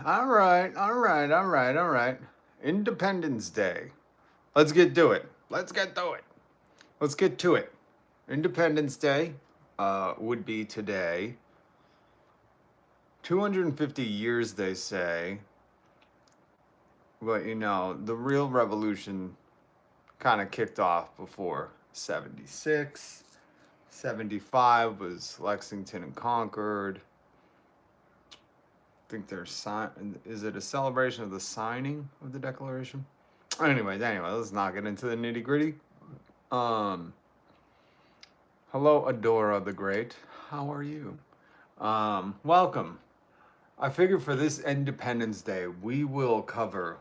All right. Independence Day. Let's get to it. Let's get to it. Independence Day would be today. 250 years, they say. But the real revolution kind of kicked off before 76. 75 was Lexington and Concord. I think is it a celebration of the signing of the Declaration? Anyway, let's not get into the nitty gritty. Hello, Adora the Great. How are you? Welcome. I figured for this Independence Day, we will cover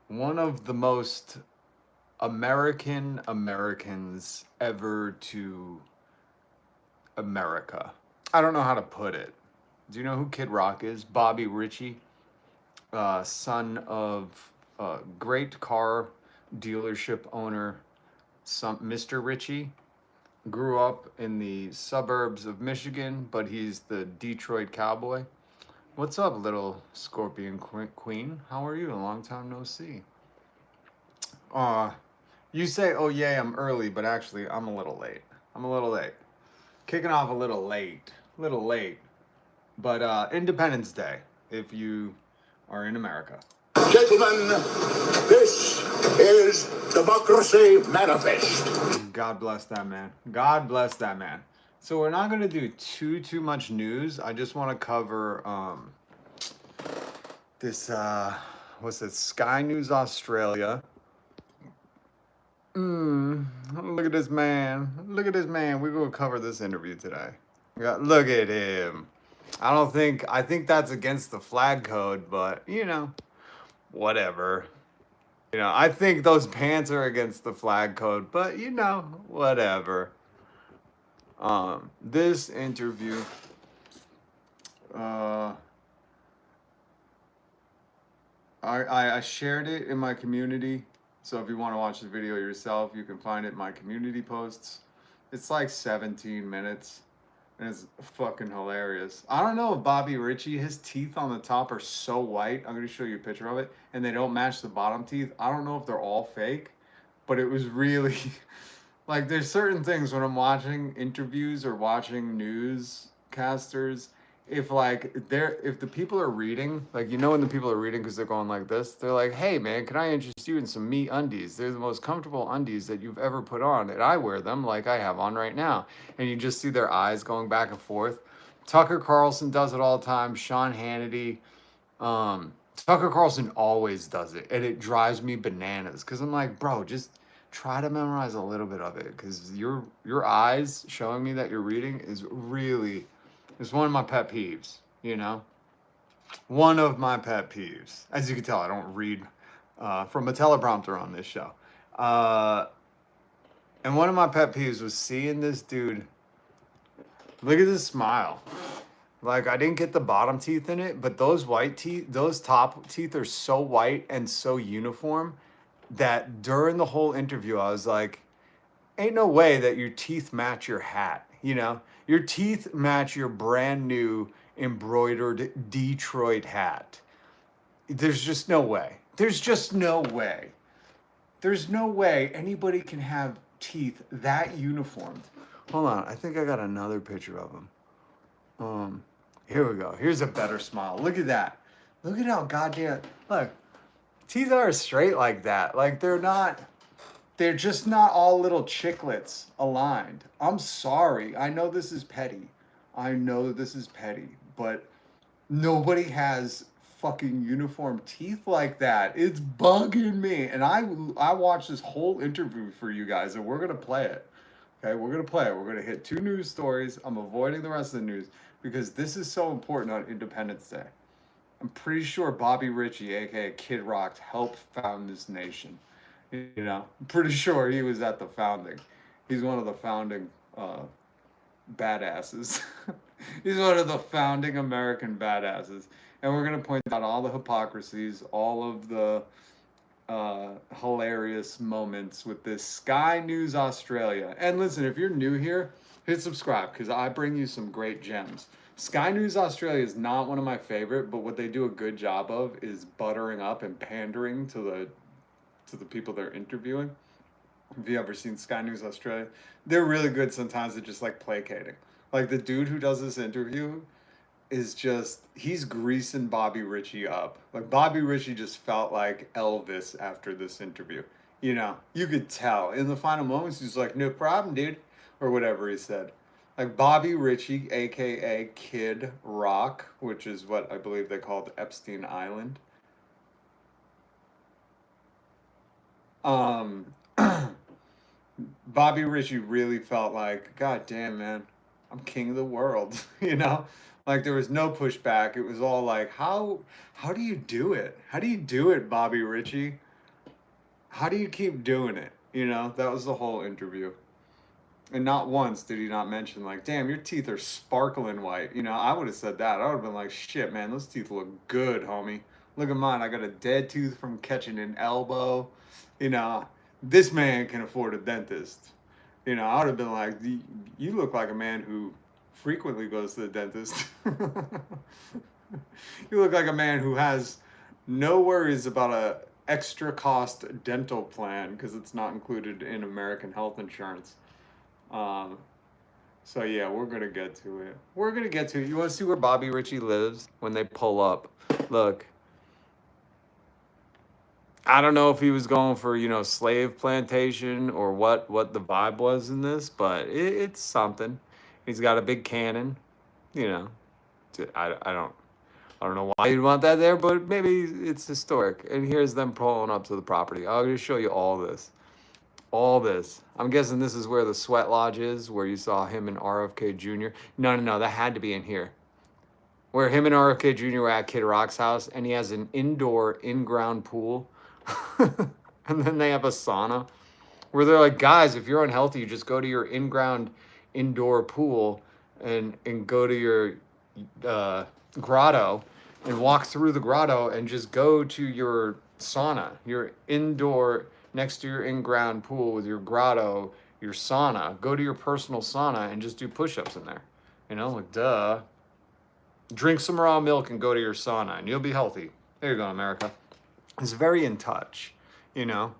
one of the most Americans ever to America. I don't know how to put it. Do you know who Kid Rock is? Bobby Ritchie, son of great car dealership owner, Mr. Ritchie. Grew up in the suburbs of Michigan, but he's the Detroit cowboy. What's up, little Scorpion Queen? How are you? A long time no see. You say, oh yay, I'm early, but actually I'm a little late. Kicking off a little late. But Independence Day, if you are in America. Gentlemen, this is Democracy Manifest. God bless that man. So we're not going to do too much news. I just want to cover this, what's it, Sky News Australia. Look at this man. We're going to cover this interview today. Look at him. I think that's against the flag code, but, whatever. I think those pants are against the flag code, but, whatever. This interview, I shared it in my community. So if you want to watch the video yourself, you can find it in my community posts. It's like 17 minutes. And it's fucking hilarious. I don't know if Bobby Ritchie, his teeth on the top are so white. I'm going to show you a picture of it. And they don't match the bottom teeth. I don't know if they're all fake. But it was really... like, there's certain things when I'm watching interviews or watching newscasters. If the people are reading, like, when the people are reading because they're going like this, they're like, hey man, can I interest you in some Me undies? They're the most comfortable undies that you've ever put on, and I wear them like I have on right now. And you just see their eyes going back and forth. Tucker Carlson does it all the time. Sean Hannity. Tucker Carlson always does it, and it drives me bananas because I'm like, bro, just try to memorize a little bit of it, because your eyes showing me that you're reading is really... it's one of my pet peeves, One of my pet peeves. As you can tell, I don't read from a teleprompter on this show. And one of my pet peeves was seeing this dude. Look at this smile. Like, I didn't get the bottom teeth in it, but those white teeth, those top teeth are so white and so uniform that during the whole interview, I was like, ain't no way that your teeth match your hat, Your teeth match your brand new embroidered Detroit hat. There's just no way. There's no way anybody can have teeth that uniformed. Hold on, I think I got another picture of him. Here we go. Here's a better smile. Look at that. Look at how goddamn... Look, teeth are straight like that. Like, they're just not all little chiclets aligned. I'm sorry. I know this is petty. But nobody has fucking uniform teeth like that. It's bugging me. And I watched this whole interview for you guys, and we're going to play it. Okay, we're going to play it. We're going to hit 2 news stories. I'm avoiding the rest of the news because this is so important on Independence Day. I'm pretty sure Bobby Ritchie, a.k.a. Kid Rock, helped found this nation. I'm pretty sure he was at the founding. He's one of the founding badasses. He's one of the founding American badasses. And we're going to point out all the hypocrisies, all of the hilarious moments with this Sky News Australia. And listen, if you're new here, hit subscribe because I bring you some great gems. Sky News Australia is not one of my favorite, but what they do a good job of is buttering up and pandering to the people they're interviewing. Have you ever seen Sky News Australia? They're really good sometimes at just like placating. Like the dude who does this interview is just, he's greasing Bobby Ritchie up. Like Bobby Ritchie just felt like Elvis after this interview. You know, you could tell. In the final moments, he's like, no problem, dude. Or whatever he said. Like Bobby Ritchie, aka Kid Rock, which is what I believe they called Epstein Island. Um Bobby Ritchie really felt like, God damn, man, I'm king of the world, you know? Like there was no pushback. It was all like, how do you do it? How do you do it, Bobby Ritchie? How do you keep doing it? You know, that was the whole interview. And not once did he not mention like, damn, your teeth are sparkling white. You know, I would have said that. I would have been like, shit, man, those teeth look good, homie. Look at mine. I got a dead tooth from catching an elbow. You know, this man can afford a dentist. You know, I would have been like, you look like a man who frequently goes to the dentist. You look like a man who has no worries about a extra cost dental plan because it's not included in American health insurance. Um, so yeah, we're gonna get to it. We're gonna get to it. You want to see where Bobby Ritchie lives when they pull up? Look, I don't know if he was going for, you know, slave plantation or what the vibe was in this, but it's something. He's got a big cannon, you know. I don't know why you'd want that there, but maybe it's historic. And here's them pulling up to the property. I'll just show you all this. All this. I'm guessing this is where the sweat lodge is, where you saw him and RFK Jr. No, that had to be in here. Where him and RFK Jr. were at Kid Rock's house, and he has an indoor, in-ground pool. And then they have a sauna. Where they're like, guys, if you're unhealthy, you just go to your in-ground indoor pool and go to your grotto and walk through the grotto and just go to your sauna, your indoor next to your in-ground pool with your grotto, your sauna. Go to your personal sauna and just do push-ups in there. You know, like duh. Drink some raw milk and go to your sauna and you'll be healthy. There you go, America. It's very in touch, you know.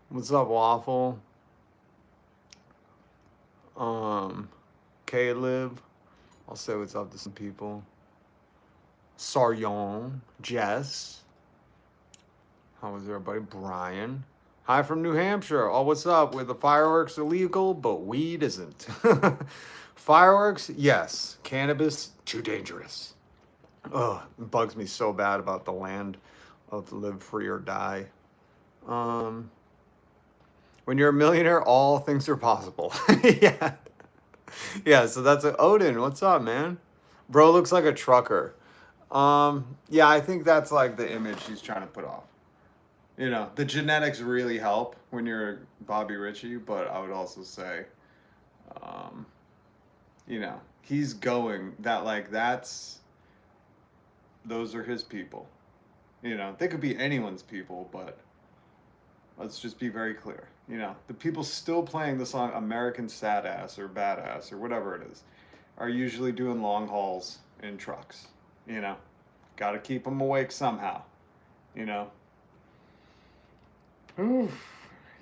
What's up, Waffle? Caleb. I'll say what's up to some people. Saryon, Jess. How was everybody? Brian. Hi from New Hampshire. Oh, what's up? Where the fireworks illegal, but weed isn't. Fireworks, yes. Cannabis, too dangerous. Ugh, it bugs me so bad about the land of live free or die. When you're a millionaire, all things are possible. Yeah. Yeah, so that's Odin. What's up, man? Bro looks like a trucker. Yeah, I think that's like the image he's trying to put off. You know, the genetics really help when you're Bobby Ritchie, but I would also say, you know, he's going that like those are his people. You know, they could be anyone's people, but let's just be very clear. You know, the people still playing the song American Sad Ass or Badass or whatever it is are usually doing long hauls in trucks. You know, got to keep them awake somehow. You know. Oof.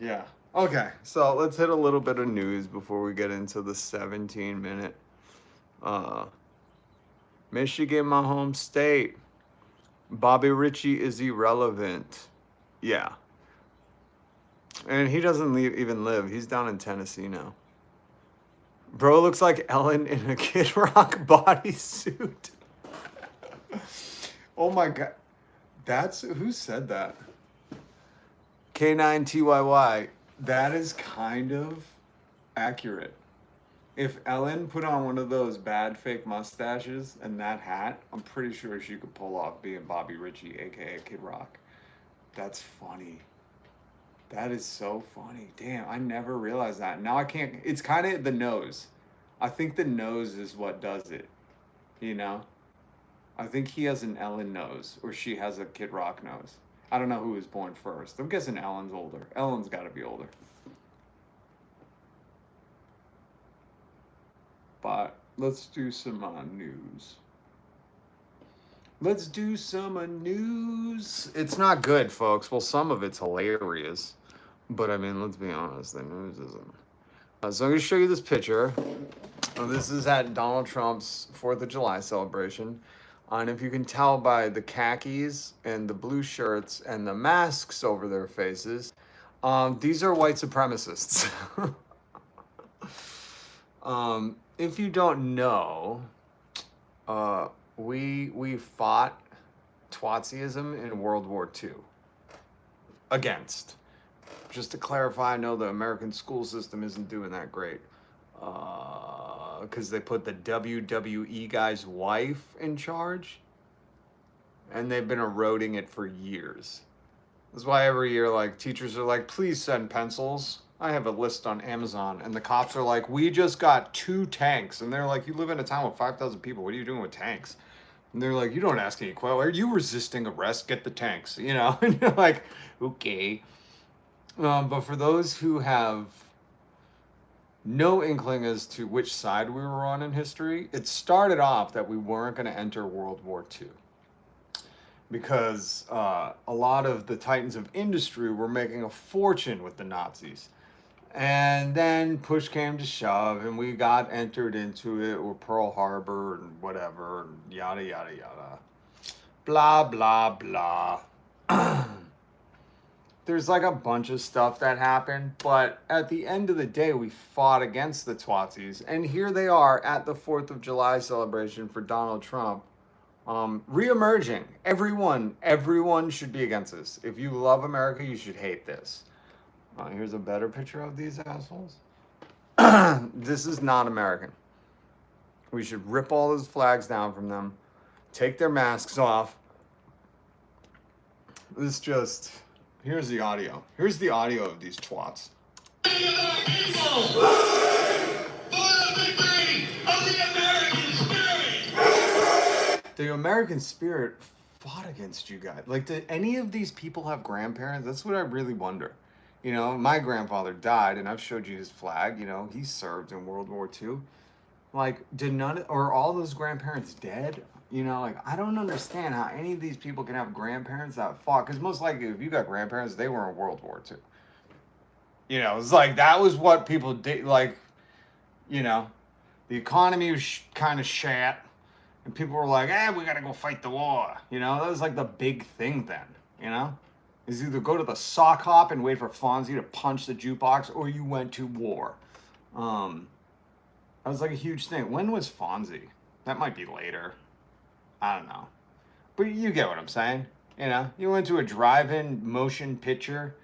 Yeah. Okay, so let's hit a little bit of news before we get into the 17-minute. Michigan, my home state. Bobby Ritchie is irrelevant. Yeah. And he doesn't even live. He's down in Tennessee now. Bro looks like Ellen in a Kid Rock bodysuit. Oh my God. Who said that? K9TYY. That is kind of accurate. If Ellen put on one of those bad fake mustaches and that hat, I'm pretty sure she could pull off being Bobby Ritchie, aka Kid Rock. That's funny. That is so funny. Damn, I never realized that. Now I can't. It's kind of the nose. I think the nose is what does it. You know? I think he has an Ellen nose, or she has a Kid Rock nose. I don't know who was born first. I'm guessing Ellen's older. Ellen's got to be older. But Let's do some news. Let's do some news. It's not good, folks. Well, some of it's hilarious. But I mean, let's be honest, the news isn't. So I'm going to show you this picture. This is at Donald Trump's 4th of July celebration. And if you can tell by the khakis and the blue shirts and the masks over their faces, these are white supremacists. If you don't know, we fought Twatsyism in World War II. Against. Just to clarify, I know the American school system isn't doing that great. Because they put the WWE guy's wife in charge. And they've been eroding it for years. That's why every year, like, teachers are like, please send pencils. I have a list on Amazon. And the cops are like, we just got 2 tanks. And they're like, you live in a town with 5,000 people. What are you doing with tanks? And they're like, you don't ask any questions. Are you resisting arrest? Get the tanks, you know? And you're like, okay. But for those who have no inkling as to which side we were on in history, it started off that we weren't going to enter World War II. Because a lot of the titans of industry were making a fortune with the Nazis. And then push came to shove, and we got entered into it with Pearl Harbor and whatever, and yada, yada, yada. Blah, blah, blah. There's like a bunch of stuff that happened, but at the end of the day, we fought against the Twatsies. And here they are at the 4th of July celebration for Donald Trump. Re-emerging. Everyone should be against this. If you love America, you should hate this. Here's a better picture of these assholes. This is not American. We should rip all those flags down from them, take their masks off. This just, here's the audio. Here's the audio of these twats. The American spirit fought against you guys. Like, did any of these people have grandparents? That's what I really wonder. You know, my grandfather died, and I've showed you his flag. You know, he served in World War II. Like, are all those grandparents dead? You know, like, I don't understand how any of these people can have grandparents that fought. Because most likely, if you got grandparents, they were in World War II. You know, it's like, that was what people did. Like, you know, the economy was kind of shat. And people were like, we gotta go fight the war. You know, that was like the big thing then, you know? Is either go to the sock hop and wait for Fonzie to punch the jukebox, or you went to war. That was like a huge thing. When was Fonzie? That might be later. I don't know. But you get what I'm saying. You know, you went to a drive-in motion picture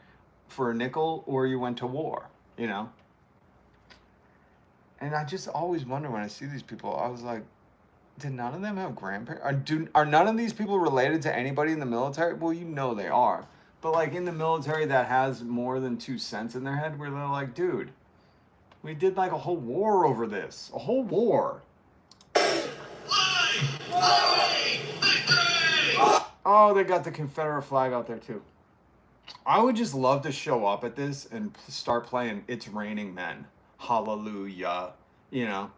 for a nickel, or you went to war, you know? And I just always wonder when I see these people, I was like, did none of them have grandparents? Are none of these people related to anybody in the military? Well, you know they are. But like in the military that has more than 2 cents in their head, where they're like, dude, we did like a whole war over this. A whole war. Oh, they got the Confederate flag out there too. I would just love to show up at this and start playing It's Raining Men. Hallelujah. You know?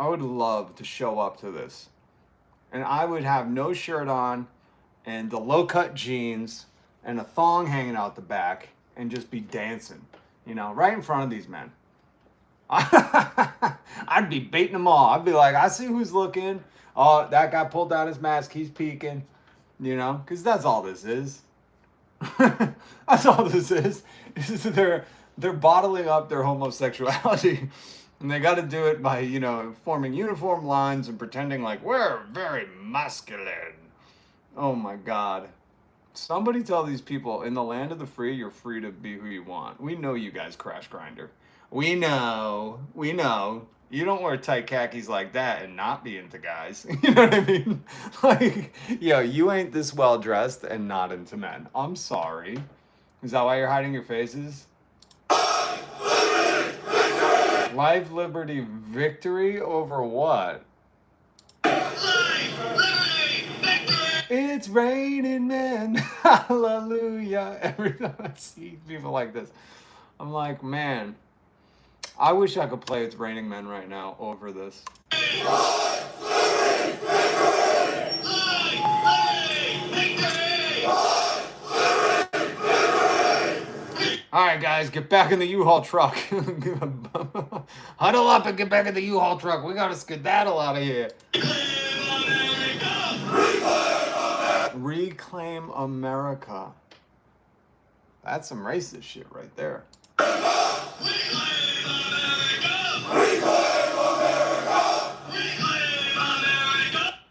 I would love to show up to this. And I would have no shirt on and the low-cut jeans and a thong hanging out the back and just be dancing, you know, right in front of these men. I'd be baiting them all. I'd be like, I see who's looking. Oh, that guy pulled down his mask. He's peeking, you know, because that's all this is. That's all this is. They're bottling up their homosexuality. And they got to do it by, you know, forming uniform lines and pretending like we're very masculine. Oh my God. Somebody tell these people, in the land of the free, you're free to be who you want. We know you guys crash grinder. We know. You don't wear tight khakis like that and not be into guys. You know what I mean? Like, yo, you ain't this well dressed and not into men. I'm sorry. Is that why you're hiding your faces? Life, liberty, victory over what? Life, liberty, victory! It's raining men. Hallelujah. Every time I see people like this, I'm like, man, I wish I could play It's Raining Men right now over this. All right, guys, get back in the U-Haul truck. Huddle up and get back in the U-Haul truck. We got to skedaddle out of here. Reclaim America. That's some racist shit right there.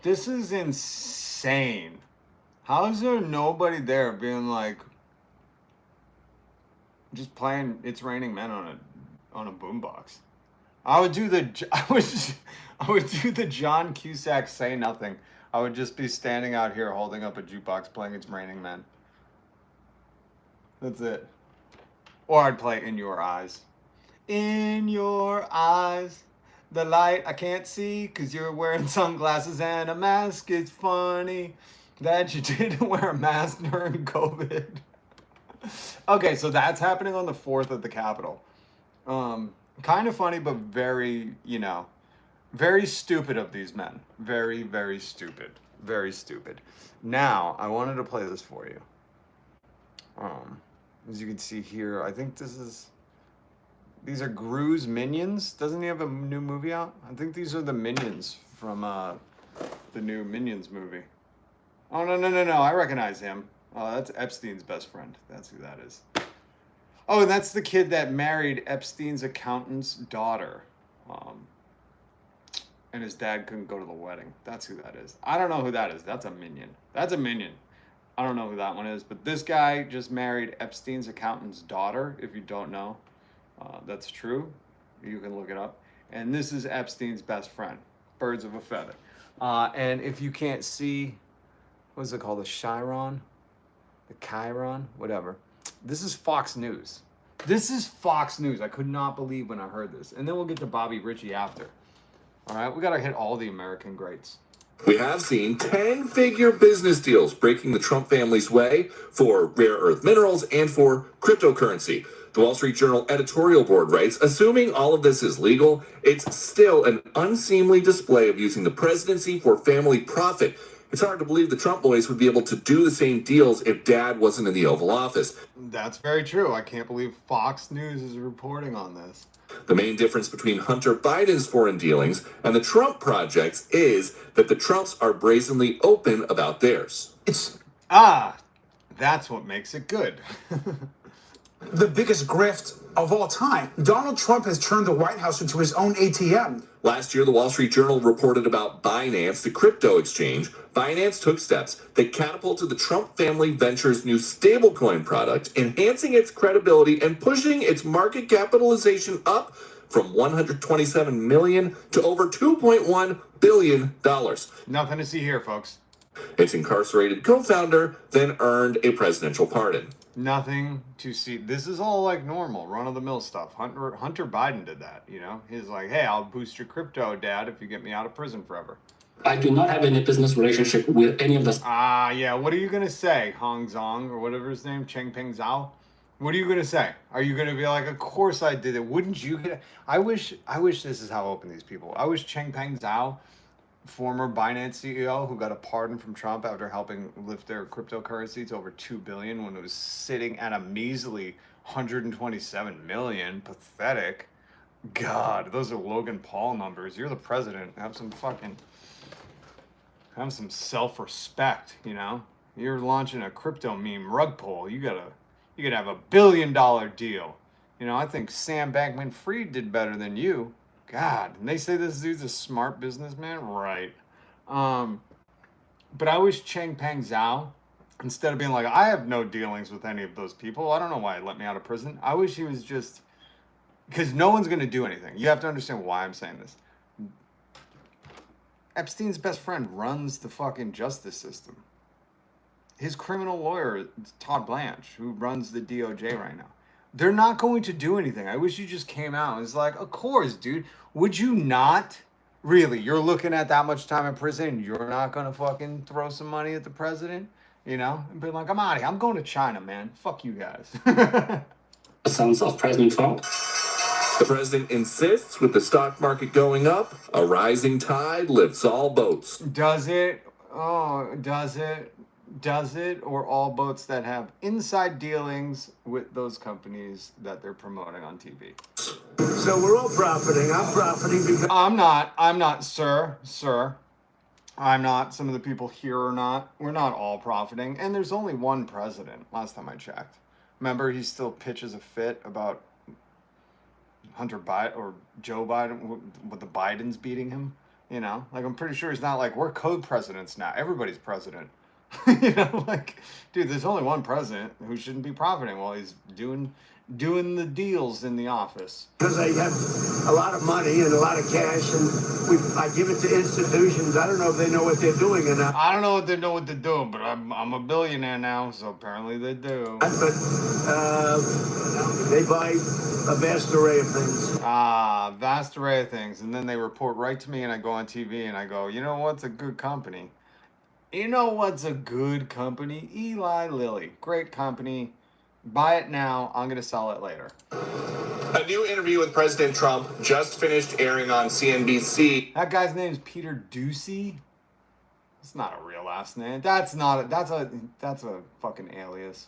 This is insane. How is there nobody there being like, just playing "It's Raining Men" on a boombox? I would do the John Cusack Say Nothing. I would just be standing out here holding up a jukebox playing "It's Raining Men." That's it. Or I'd play "In Your Eyes." In your eyes, the light I can't see because you're wearing sunglasses and a mask. It's funny that you didn't wear a mask during COVID. Okay, so that's happening on the 4th at the Capitol. Kind of funny, but very, very stupid of these men. Very, very stupid. Very stupid. Now, I wanted to play this for you. As you can see here, I think these are Gru's Minions. Doesn't he have a new movie out? I think these are the Minions from the new Minions movie. Oh, no. I recognize him. Oh, that's Epstein's best friend. That's who that is. Oh, and that's the kid that married Epstein's accountant's daughter. And his dad couldn't go to the wedding. That's who that is. I don't know who that is. That's a minion. That's a minion. I don't know who that one is. But this guy just married Epstein's accountant's daughter, if you don't know. That's true. You can look it up. And this is Epstein's best friend. Birds of a feather. And if you can't see, what is it called? The Chiron? The Chiron? Whatever. This is Fox News. This is Fox News. I could not believe when I heard this. And then we'll get to Bobby Ritchie after. All right, we got to hit all the American greats. We have seen 10-figure business deals breaking the Trump family's way for rare earth minerals and for cryptocurrency. The Wall Street Journal editorial board writes, assuming all of this is legal, it's still an unseemly display of using the presidency for family profit. It's hard to believe the Trump boys would be able to do the same deals if Dad wasn't in the Oval Office. That's very true. I can't believe Fox News is reporting on this. The main difference between Hunter Biden's foreign dealings and the Trump projects is that the Trumps are brazenly open about theirs. That's what makes it good. The biggest grift of all time. Donald Trump has turned the White House into his own ATM. Last year, the Wall Street Journal reported about Binance, the crypto exchange. Binance took steps that catapulted the Trump family venture's new stablecoin product, enhancing its credibility and pushing its market capitalization up from $127 million to over $2.1 billion. Nothing to see here, folks. Its incarcerated co-founder then earned a presidential pardon. Nothing to see. This is all like normal, run-of-the-mill stuff. Hunter Biden did that, He's like, hey, I'll boost your crypto, Dad, if you get me out of prison forever. I do not have any business relationship with any of the... Yeah, what are you going to say, Hong Zong, or whatever his name, Chengpeng Zhao? What are you going to say? Are you going to be like, of course I did it. Wouldn't you get it? I wish this is how open these people. I wish Chengpeng Zhao, former Binance CEO who got a pardon from Trump after helping lift their cryptocurrency to over $2 billion when it was sitting at a measly $127 million. Pathetic. God, those are Logan Paul numbers. You're the president. Have some self-respect, You're launching a crypto meme rug pull. You gotta have $1 billion deal. I think Sam Bankman-Fried did better than you. God, and they say this dude's a smart businessman, right? But I wish Chengpeng Zhao, instead of being like, I have no dealings with any of those people. I don't know why he let me out of prison. I wish he was just, because no one's going to do anything. You have to understand why I'm saying this. Epstein's best friend runs the fucking justice system. His criminal lawyer is Todd Blanche, who runs the DOJ right now. They're not going to do anything. I wish you just came out and was like, of course, dude. Would you not? Really? You're looking at that much time in prison and you're not going to fucking throw some money at the president? And be like, I'm out of here. I'm going to China, man. Fuck you guys. sons of President Trump. The president insists with the stock market going up, a rising tide lifts all boats. Does it? Oh, does it? Does it? Or all boats that have inside dealings with those companies that they're promoting on TV? So we're all profiting. I'm profiting because I'm not, sir. I'm not. Some of the people here are not. We're not all profiting. And there's only one president, last time I checked. Remember, he still pitches a fit about Hunter Biden or Joe Biden, with the Bidens beating him. You know, like, I'm pretty sure he's not like, we're co-presidents now. Everybody's president. You know, like, dude, there's only one president who shouldn't be profiting while he's doing the deals in the office. I have a lot of money and a lot of cash, and I give it to institutions. I don't know if they know what they're doing or not. I don't know what they know what they're doing, but I'm a billionaire now, so apparently they do. But they buy a vast array of things. Vast array of things. And then they report right to me, and I go on TV and I go, you know what's a good company? You know what's a good company? Eli Lilly. Great company. Buy it now. I'm going to sell it later. A new interview with President Trump just finished airing on CNBC. That guy's name's Peter Ducey. It's not a real last name. That's a fucking alias.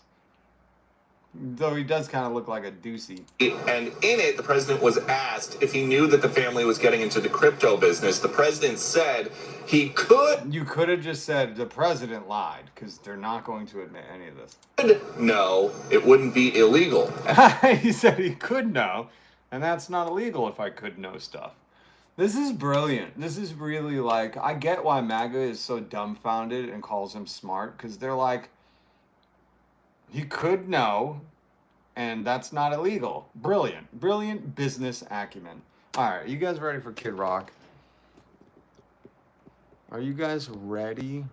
Though he does kind of look like a Ducey. And in it, the president was asked if he knew that the family was getting into the crypto business. The president said he could. You could have just said the president lied, because they're not going to admit any of this. No, it wouldn't be illegal. He said he could know, and that's not illegal if I could know stuff. This is brilliant. This is really, like, I get why MAGA is so dumbfounded and calls him smart, because they're like, he could know, and that's not illegal. Brilliant. Brilliant business acumen. All right, you guys ready for Kid Rock? Are you guys ready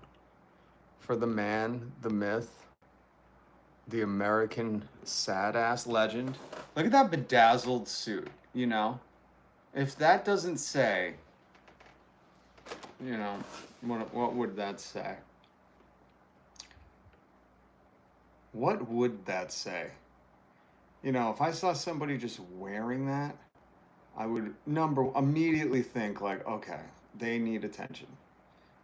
for the man, the myth, the American sad-ass legend? Look at that bedazzled suit, you know? If that doesn't say, you know, what would that say? What would that say? You know, if I saw somebody just wearing that, I would immediately think like, okay, they need attention.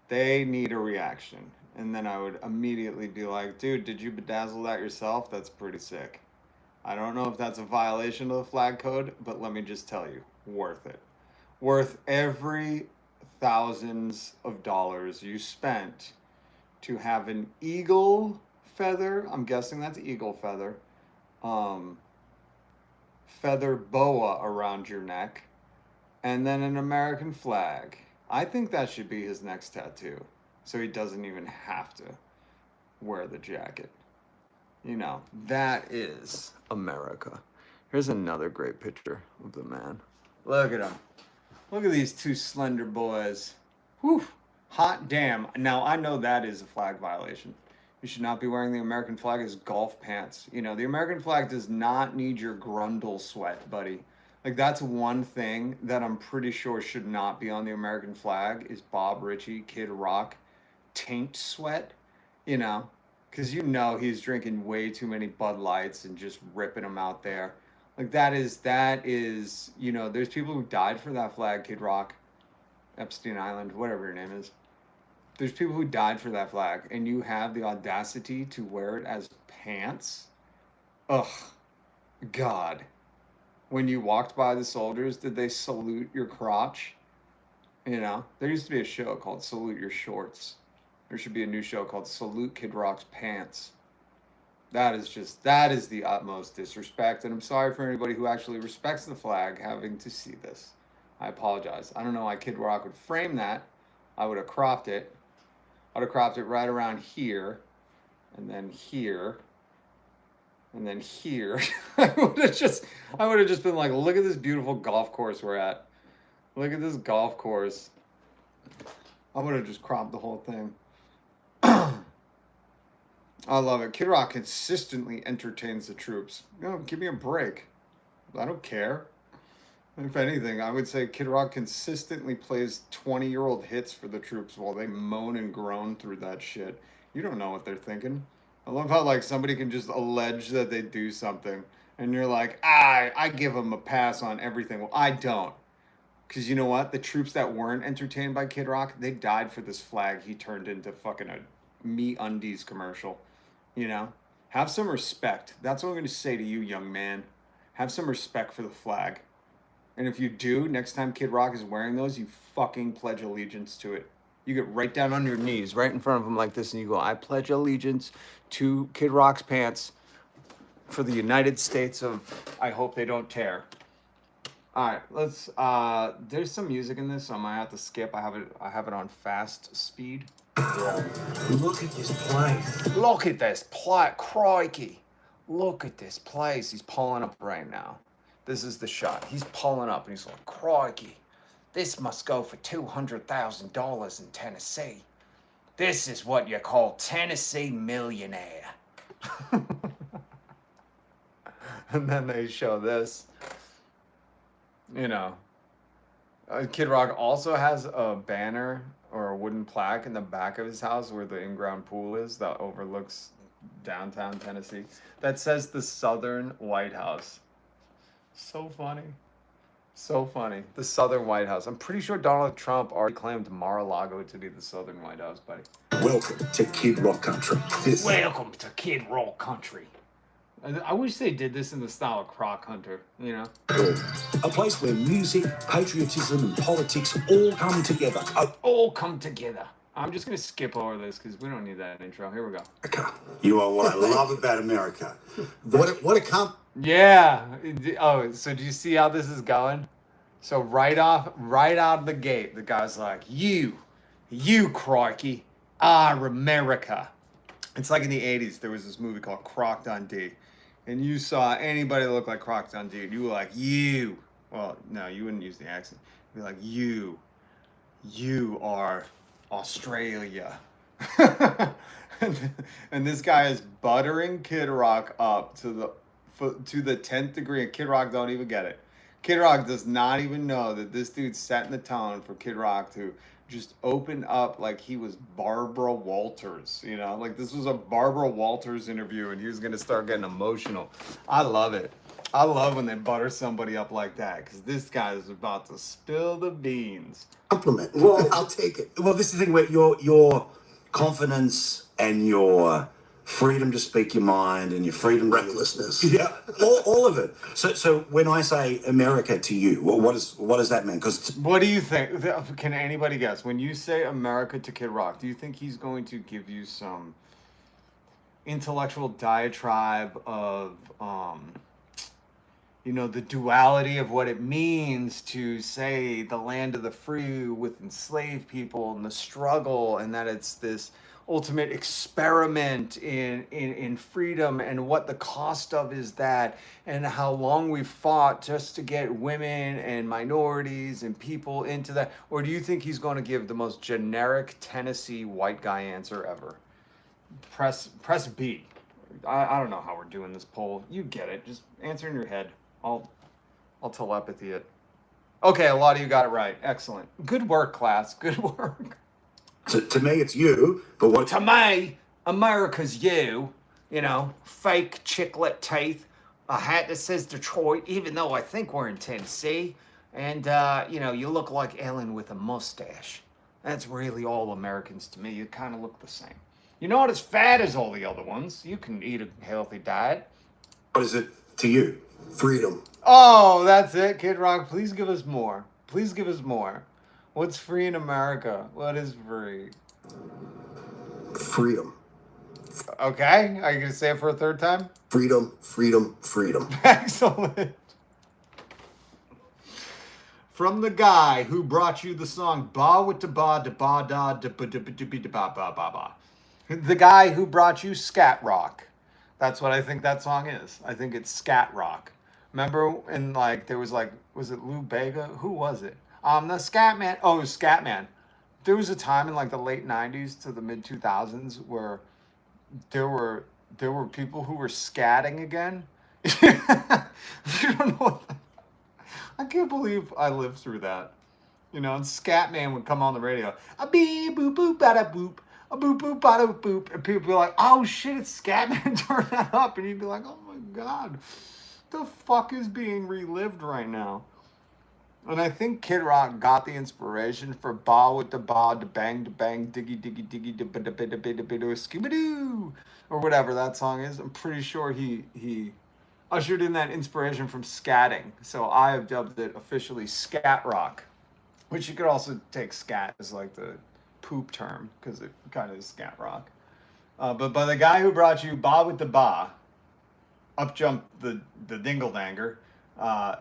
They need a reaction. And then I would immediately be like, dude, did you bedazzle that yourself? That's pretty sick. I don't know if that's a violation of the flag code, but let me just tell you, worth it. Worth every thousands of dollars you spent to have an eagle feather, I'm guessing that's eagle feather, feather boa around your neck, and then an American flag. I think that should be his next tattoo, so he doesn't even have to wear the jacket. You know, that is America. Here's another great picture of the man. Look at him. Look at these two slender boys. Whew. Hot damn. Now, I know that is a flag violation. You should not be wearing the American flag as golf pants. You know, the American flag does not need your grundle sweat, buddy. Like, that's one thing that I'm pretty sure should not be on the American flag is Bob Ritchie, Kid Rock, taint sweat, you know, because you know he's drinking way too many Bud Lights and just ripping them out there. Like, that is, you know, there's people who died for that flag, Kid Rock, Epstein Island, whatever your name is. There's people who died for that flag, and you have the audacity to wear it as pants? Ugh. God. When you walked by the soldiers, did they salute your crotch? You know, there used to be a show called Salute Your Shorts. There should be a new show called Salute Kid Rock's Pants. That is the utmost disrespect, and I'm sorry for anybody who actually respects the flag having to see this. I apologize. I don't know why Kid Rock would frame that. I would have cropped it. I would have cropped it right around here, and then here, and then here. I would have just been like, look at this beautiful golf course we're at. Look at this golf course. I would have just cropped the whole thing. I love it. Kid Rock consistently entertains the troops. You know, give me a break. I don't care. If anything, I would say Kid Rock consistently plays 20-year-old hits for the troops while they moan and groan through that shit. You don't know what they're thinking. I love how, like, somebody can just allege that they do something, And you're like, I give them a pass on everything. Well, I don't. Because you know what? The troops that weren't entertained by Kid Rock, they died for this flag he turned into fucking a Me Undies commercial. You know? Have some respect. That's what I'm going to say to you, young man. Have some respect for the flag. And if you do, next time Kid Rock is wearing those, you fucking pledge allegiance to it. You get right down on your knees, right in front of him like this, and you go, I pledge allegiance to Kid Rock's pants for the United States of I hope they don't tear. All right, let's there's some music in this, so I might have to skip. I have it on fast speed. Look at this place. Look at this place, crikey. Look at this place. He's pulling up right now. This is the shot. He's pulling up and he's like, crikey. This must go for $200,000 in Tennessee. This is what you call Tennessee millionaire. And then they show this. You know, Kid Rock also has a banner or a wooden plaque in the back of his house where the in-ground pool is that overlooks downtown Tennessee that says the Southern White House. So funny. So funny. The Southern White House. I'm pretty sure Donald Trump already claimed Mar-a-Lago to be the Southern White House, buddy. Welcome to Kid Rock Country. Welcome to Kid Rock Country. I wish they did this in the style of Croc Hunter, you know? A place where music, patriotism, and politics all come together. All come together. I'm just going to skip over this because we don't need that intro. Here we go. You are what I love about America. What a Yeah. Oh, so do you see how this is going? So right out of the gate, the guy's like, you crikey, are America. It's like in the 80s, there was this movie called Croc Dundee. And you saw anybody that looked like Croc Dundee, and you were like, you. Well, no, you wouldn't use the accent. You'd be like, you are Australia. And this guy is buttering Kid Rock up to the 10th degree, and Kid Rock don't even get it. Kid Rock does not even know that this dude's setting the tone for Kid Rock to just open up like he was Barbara Walters, you know? Like this was a Barbara Walters interview and he was gonna start getting emotional. I love it. I love when they butter somebody up like that because this guy is about to spill the beans. compliment. Well, I'll take it. Well, this is the thing where your confidence and your freedom to speak your mind and your freedom Recklessness. Yeah, all of it. So when I say America to you, what does that mean? Because What do you think? Can anybody guess? When you say America to Kid Rock, do you think he's going to give you some intellectual diatribe of, you know, the duality of what it means to say the land of the free with enslaved people and the struggle, and that it's this ultimate experiment in freedom and what the cost of is that and how long we've fought just to get women and minorities and people into that? Or do you think he's going to give the most generic Tennessee white guy answer ever? Press B. I don't know how we're doing this poll. You get it. Just answer in your head. I'll telepathy it. Okay, a lot of you got it right. Excellent. Good work, class. Good work. to me, it's you. But what To me, America's you. You know, fake chiclet teeth, a hat that says Detroit, even though I think we're in Tennessee. And, you know, you look like Ellen with a mustache. That's really all Americans to me. You kind of look the same. You're not as fat as all the other ones. You can eat a healthy diet. What is it to you? Freedom. Oh, that's it, Kid Rock. Please give us more. Please give us more. What's free in America? What is free? Freedom. Okay, are you going to say it for a third time? Freedom. Freedom. Freedom. Excellent. From the guy who brought you the song Ba with da ba da ba da da ba da ba da ba da ba ba ba ba. The guy who brought you scat rock. That's what I think that song is. I think it's scat rock. Remember, and like there was like, was it Lou Bega? Who was it? The Scat Man. Oh, it was Scat Man. There was a time in like the late '90s to the mid 2000s where there were people who were scatting again. You don't know what that, I can't believe I lived through that. You know, and Scat Man would come on the radio. A beep boop boop bada boop. A boop boop bada boop. And people be like, oh shit, it's Scat Man. Turn that up. And you'd be like, oh my God. What the fuck is being relived right now? And I think Kid Rock got the inspiration for ba with the ba, da bang, diggy, diggy, diggy, da ba da ba da ba da ba da skibadoo, or whatever that song is. I'm pretty sure he ushered in that inspiration from scatting. So I have dubbed it officially scat rock, which you could also take scat as like the poop term because it kind of is scat rock. But by the guy who brought you ba with the ba, up jumped the dingle danger.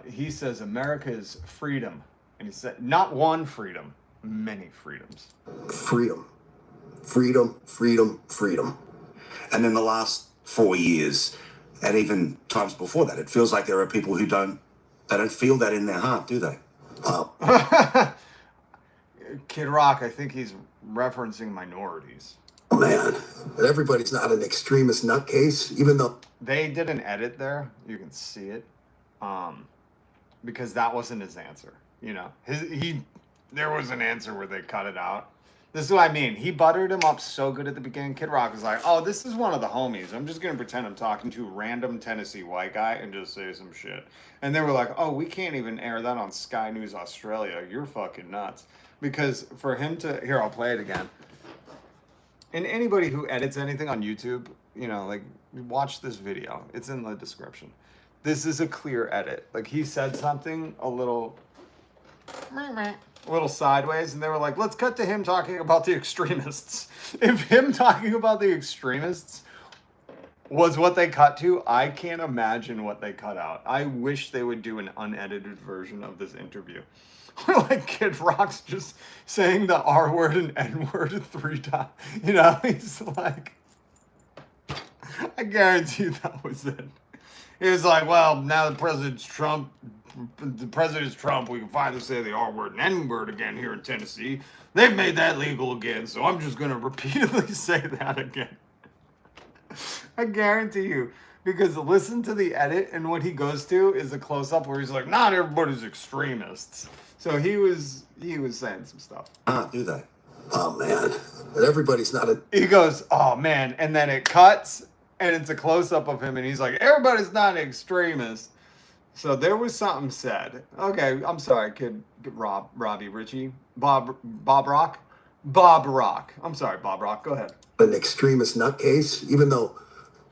He says America is freedom, and he said not one freedom, many freedoms. Freedom, freedom, freedom, freedom. And in the last 4 years, and even times before that, it feels like there are people who don't feel that in their heart, do they? Kid Rock, I think he's referencing minorities. Man, but everybody's not an extremist nutcase, even though they did an edit there. You can see it, because that wasn't his answer. You know, there was an answer where they cut it out. This is what I mean. He buttered him up so good at the beginning. Kid Rock was like, "Oh, this is one of the homies. I'm just gonna pretend I'm talking to a random Tennessee white guy and just say some shit." And they were like, "Oh, we can't even air that on Sky News Australia. You're fucking nuts." Because for him to I'll play it again. And anybody who edits anything on YouTube, you know, like, watch this video. It's in the description. This is a clear edit. Like, he said something a little sideways, and they were like, let's cut to him talking about the extremists. If him talking about the extremists was what they cut to, I can't imagine what they cut out. I wish they would do an unedited version of this interview. Like Kid Rock's just saying the R word and N word 3 times. You know, he's like, I guarantee you that was it. He was like, well, now the president's Trump, we can finally say the R word and N word again here in Tennessee. They've made that legal again, so I'm just going to repeatedly say that again. I guarantee you. Because listen to the edit, and what he goes to is a close-up where he's like, not everybody's extremists. So he was saying some stuff. do they? Oh man, but everybody's not a. He goes, oh man, and then it cuts, and it's a close-up of him, and he's like, everybody's not an extremist. So there was something said. Okay, I'm sorry, Robbie Richie, Bob Rock. I'm sorry, Bob Rock. Go ahead. An extremist nutcase, even though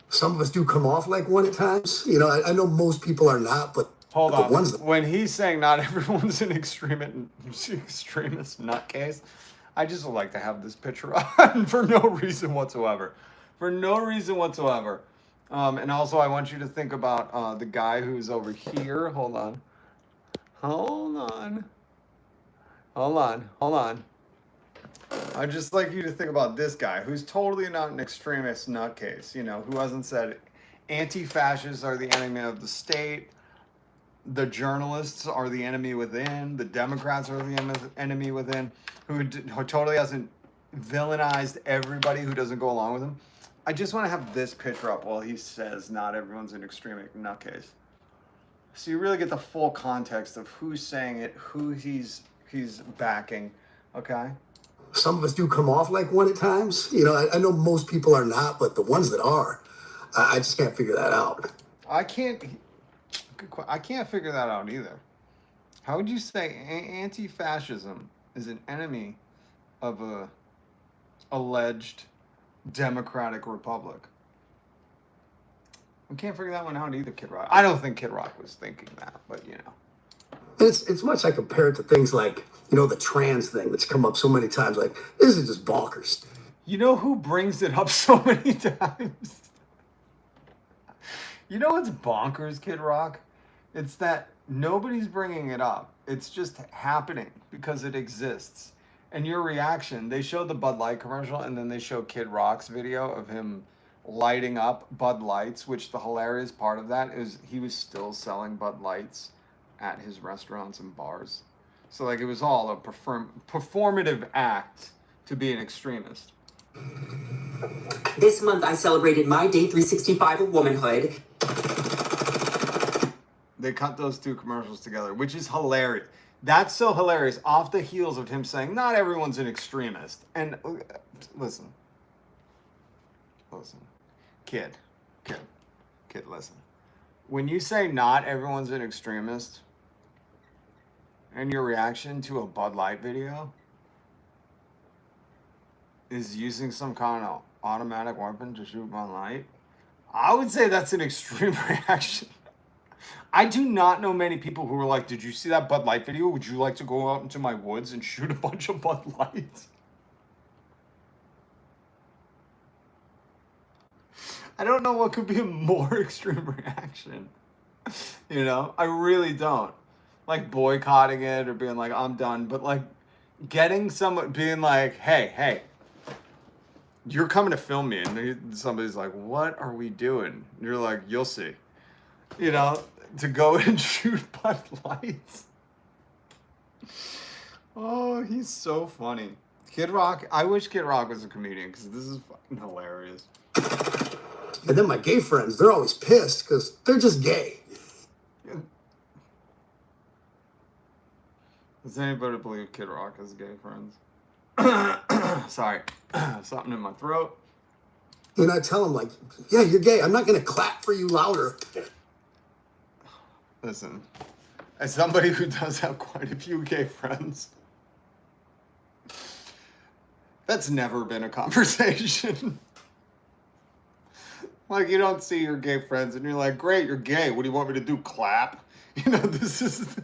some of us do come off like one at times. You know, I know most people are not, but hold on. Ones that... When he's saying not everyone's an extremist nutcase, I just would like to have this picture on for no reason whatsoever. For no reason whatsoever. And also, I want you to think about the guy who's over here. Hold on. I'd just like you to think about this guy who's totally not an extremist nutcase, you know, who hasn't said anti-fascists are the enemy of the state, the journalists are the enemy within, the Democrats are the enemy within, who totally hasn't villainized everybody who doesn't go along with him. I just want to have this picture up while he says not everyone's an extremist nutcase. So you really get the full context of who's saying it, who he's backing, okay? Some of us do come off like one at times. You know, I know most people are not, but the ones that are, I just can't figure that out. I can't figure that out either. How would you say anti-fascism is an enemy of a alleged democratic republic? I can't figure that one out either, Kid Rock. I don't think Kid Rock was thinking that, but you know. It's much I compare it to things like, you know, the trans thing that's come up so many times. Like, this is just bonkers. You know who brings it up so many times? You know what's bonkers, Kid Rock? It's that nobody's bringing it up. It's just happening because it exists. And your reaction, they showed the Bud Light commercial, and then they show Kid Rock's video of him lighting up Bud Lights, which the hilarious part of that is he was still selling Bud Lights at his restaurants and bars. So like it was all a performative act to be an extremist. This month I celebrated my day 365 of womanhood. They cut those two commercials together, which is hilarious. That's so hilarious, off the heels of him saying, not everyone's an extremist. And listen. Kid, listen. when you say not everyone's an extremist, and your reaction to a Bud Light video is using some kind of automatic weapon to shoot Bud Light, I would say that's an extreme reaction. I do not know many people who are like, did you see that Bud Light video? Would you like to go out into my woods and shoot a bunch of Bud Lights? I don't know what could be a more extreme reaction. You know, I really don't. Like boycotting it or being like, I'm done. But like getting someone being like, hey, you're coming to film me. And somebody's like, what are we doing? And you're like, you'll see. You know, to go and shoot Bud Lights. Oh, he's so funny. Kid Rock, I wish Kid Rock was a comedian because this is fucking hilarious. And then my gay friends, they're always pissed because they're just gay. Does anybody believe Kid Rock has gay friends? Sorry, something in my throat. And I tell them, like, yeah, you're gay. I'm not going to clap for you louder. Listen, as somebody who does have quite a few gay friends, that's never been a conversation. Like, you don't see your gay friends and you're like, great, you're gay. What do you want me to do, clap? You know, this is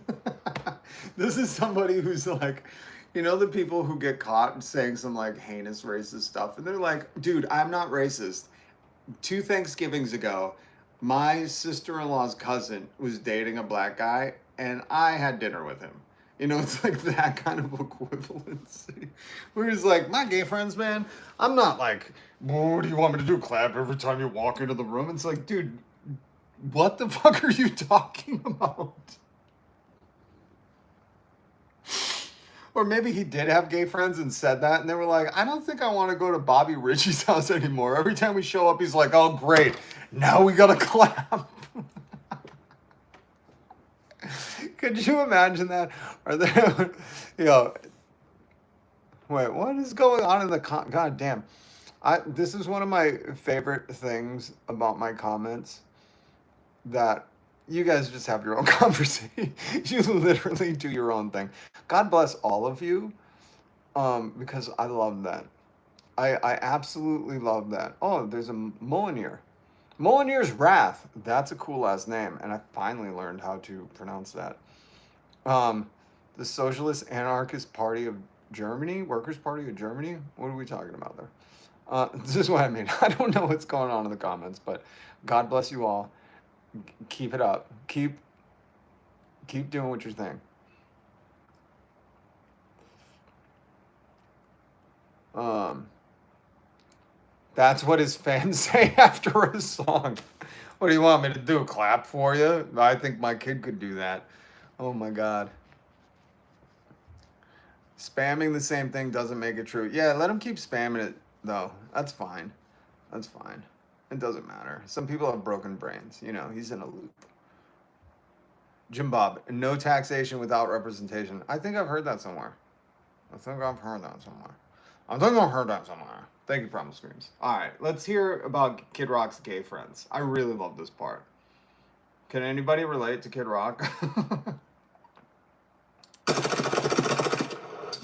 this is somebody who's like, you know, the people who get caught saying some like heinous racist stuff and they're like, dude, I'm not racist. 2 Thanksgivings ago, my sister-in-law's cousin was dating a black guy and I had dinner with him. You know, it's like that kind of equivalency. Where he's like, my gay friends, man, I'm not like, what do you want me to do, clap every time you walk into the room? It's like, dude, what the fuck are you talking about? Or maybe he did have gay friends and said that, and they were like, I don't think I want to go to Bobby Ritchie's house anymore. Every time we show up, he's like, oh, great, now we gotta clap. Could you imagine that? Are there, you know, wait, what is going on in the God damn. This is one of my favorite things about my comments, that you guys just have your own conversation. You literally do your own thing. God bless all of you, because I love that. I absolutely love that. Oh, there's a Molyneux. Molyneux's Wrath. That's a cool last name, and I finally learned how to pronounce that. The Socialist Anarchist Party of Germany, Workers' Party of Germany. What are we talking about there? This is what I mean. I don't know what's going on in the comments, but God bless you all. Keep it up. Keep doing what you're saying. That's what his fans say after a song. What do you want me to do? Clap for you? I think my kid could do that. Oh my God. Spamming the same thing doesn't make it true. Yeah, let him keep spamming it, though. That's fine. That's fine. It doesn't matter. Some people have broken brains. You know, he's in a loop. Jim Bob, no taxation without representation. I think I've heard that somewhere. Thank you, Problem Screams. All right, let's hear about Kid Rock's gay friends. I really love this part. Can anybody relate to Kid Rock?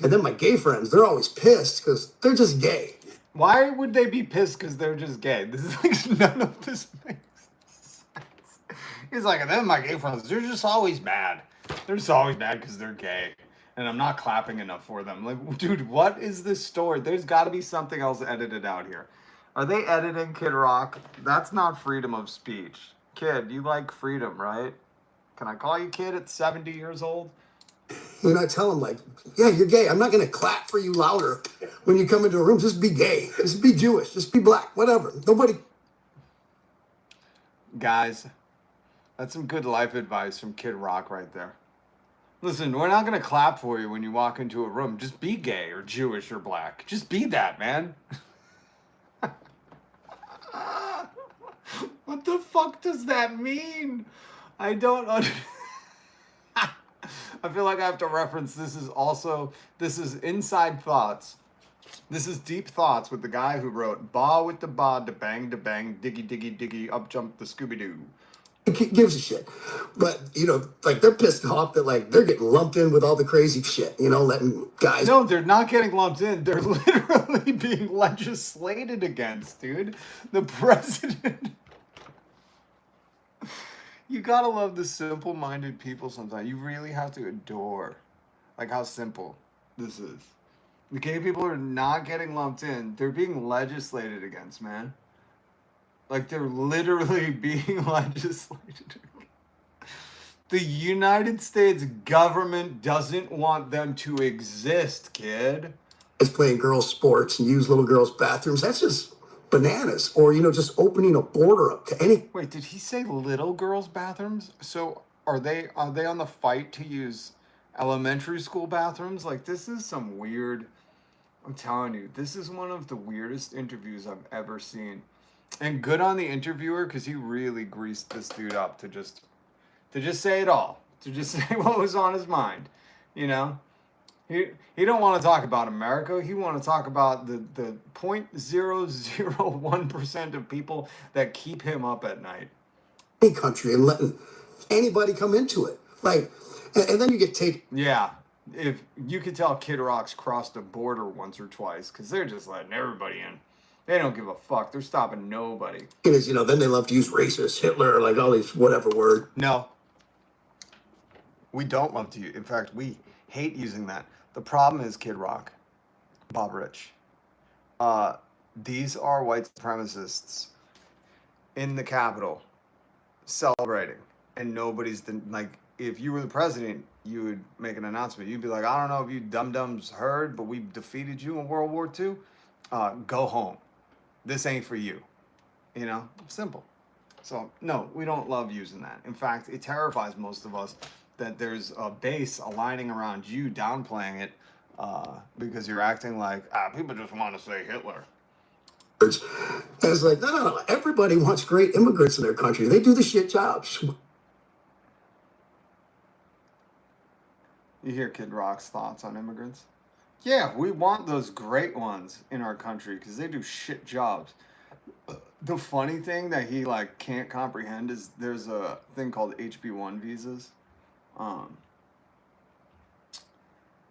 And then my gay friends, they're always pissed because they're just gay. Why would they be pissed because they're just gay? This is like, none of this makes sense. He's like, and then my gay friends, they're just always mad. They're just always mad because they're gay. And I'm not clapping enough for them. Like, dude, what is this story? There's got to be something else edited out here. Are they editing Kid Rock? That's not freedom of speech. Kid, you like freedom, right? Can I call you kid at 70 years old? And I tell them, like, yeah, you're gay. I'm not going to clap for you louder when you come into a room. Just be gay. Just be Jewish. Just be black. Whatever. Nobody. Guys, that's some good life advice from Kid Rock right there. Listen, we're not going to clap for you when you walk into a room. Just be gay or Jewish or black. Just be that, man. What the fuck does that mean? I don't understand. I feel like I have to reference this is Inside Thoughts. This is Deep Thoughts with the guy who wrote Ba with the ba, da bang, diggy, diggy, diggy, up jumped the Scooby-Doo. gives a shit. But, you know, like they're pissed off that like they're getting lumped in with all the crazy shit, you know, letting guys. No, they're not getting lumped in. They're literally being legislated against, dude. The president. You gotta love the simple-minded people sometimes. You really have to adore, like, how simple this is. The gay people are not getting lumped in. They're being legislated against, man. Like, they're literally being legislated. The United States government doesn't want them to exist, kid. Is playing girls' sports and use little girls' bathrooms. That's just bananas. Or, you know, just opening a border up to any. Wait, did he say little girls' bathrooms? So are they on the fight to use elementary school bathrooms? Like, this is some weird. I'm telling you, this is one of the weirdest interviews I've ever seen. And good on the interviewer, because he really greased this dude up to just say it all, to just say what was on his mind, you know. He don't want to talk about America. He want to talk about the 0.001% of people that keep him up at night. Any country and letting anybody come into it. Like, and then you get taken. Yeah, if you could tell Kid Rock's crossed a border once or twice, because they're just letting everybody in. They don't give a fuck. They're stopping nobody. As you know, then they love to use racist, Hitler, like all these whatever word. No, we don't love to use. In fact, we hate using that. The problem is Kid Rock, Bob Rich. These are white supremacists in the Capitol celebrating, and nobody's like. If you were the president, you would make an announcement. You'd be like, I don't know if you dum-dums heard, but we defeated you in World War II. Go home. This ain't for you. You know, simple. So no, we don't love using that. In fact, it terrifies most of us that there's a base aligning around you downplaying it because you're acting like, people just want to say Hitler. It's like, no. Everybody wants great immigrants in their country. They do the shit jobs. You hear Kid Rock's thoughts on immigrants? Yeah, we want those great ones in our country because they do shit jobs. The funny thing that he like can't comprehend is there's a thing called HB1 visas.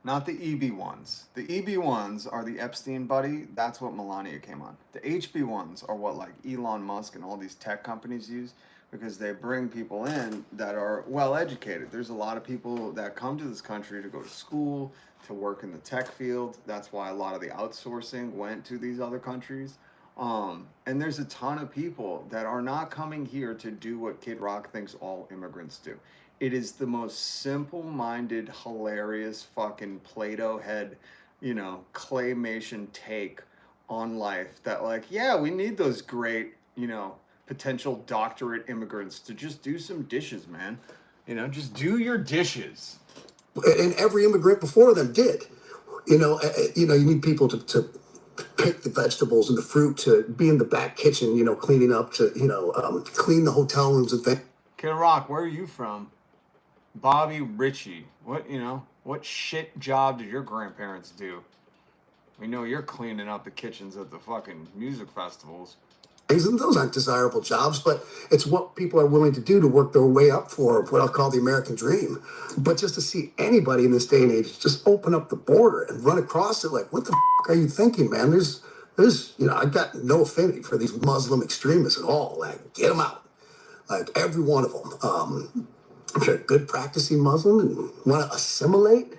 Not the EB ones. The EB ones are the Epstein buddy. That's what Melania came on. The HB ones are what like Elon Musk and all these tech companies use because they bring people in that are well educated. There's a lot of people that come to this country to go to school, to work in the tech field. That's why a lot of the outsourcing went to these other countries. And there's a ton of people that are not coming here to do what Kid Rock thinks all immigrants do. It is the most simple-minded, hilarious fucking Play-Doh head, you know, claymation take on life that like, yeah, we need those great, you know, potential doctorate immigrants to just do some dishes, man. You know, just do your dishes. And every immigrant before them did. You know, you need people to pick the vegetables and the fruit, to be in the back kitchen, you know, cleaning up, to, you know, clean the hotel rooms and things. Kid Rock, where are you from? Bobby Ritchie. What shit job did your grandparents do? We know you're cleaning up the kitchens at the fucking music festivals. And those aren't desirable jobs, but it's what people are willing to do to work their way up for what I'll call the American dream. But just to see anybody in this day and age just open up the border and run across it, like, what the f*** are you thinking, man? There's, you know, I've got no affinity for these Muslim extremists at all. Like, get them out. Like, every one of them. If you're a good practicing Muslim and want to assimilate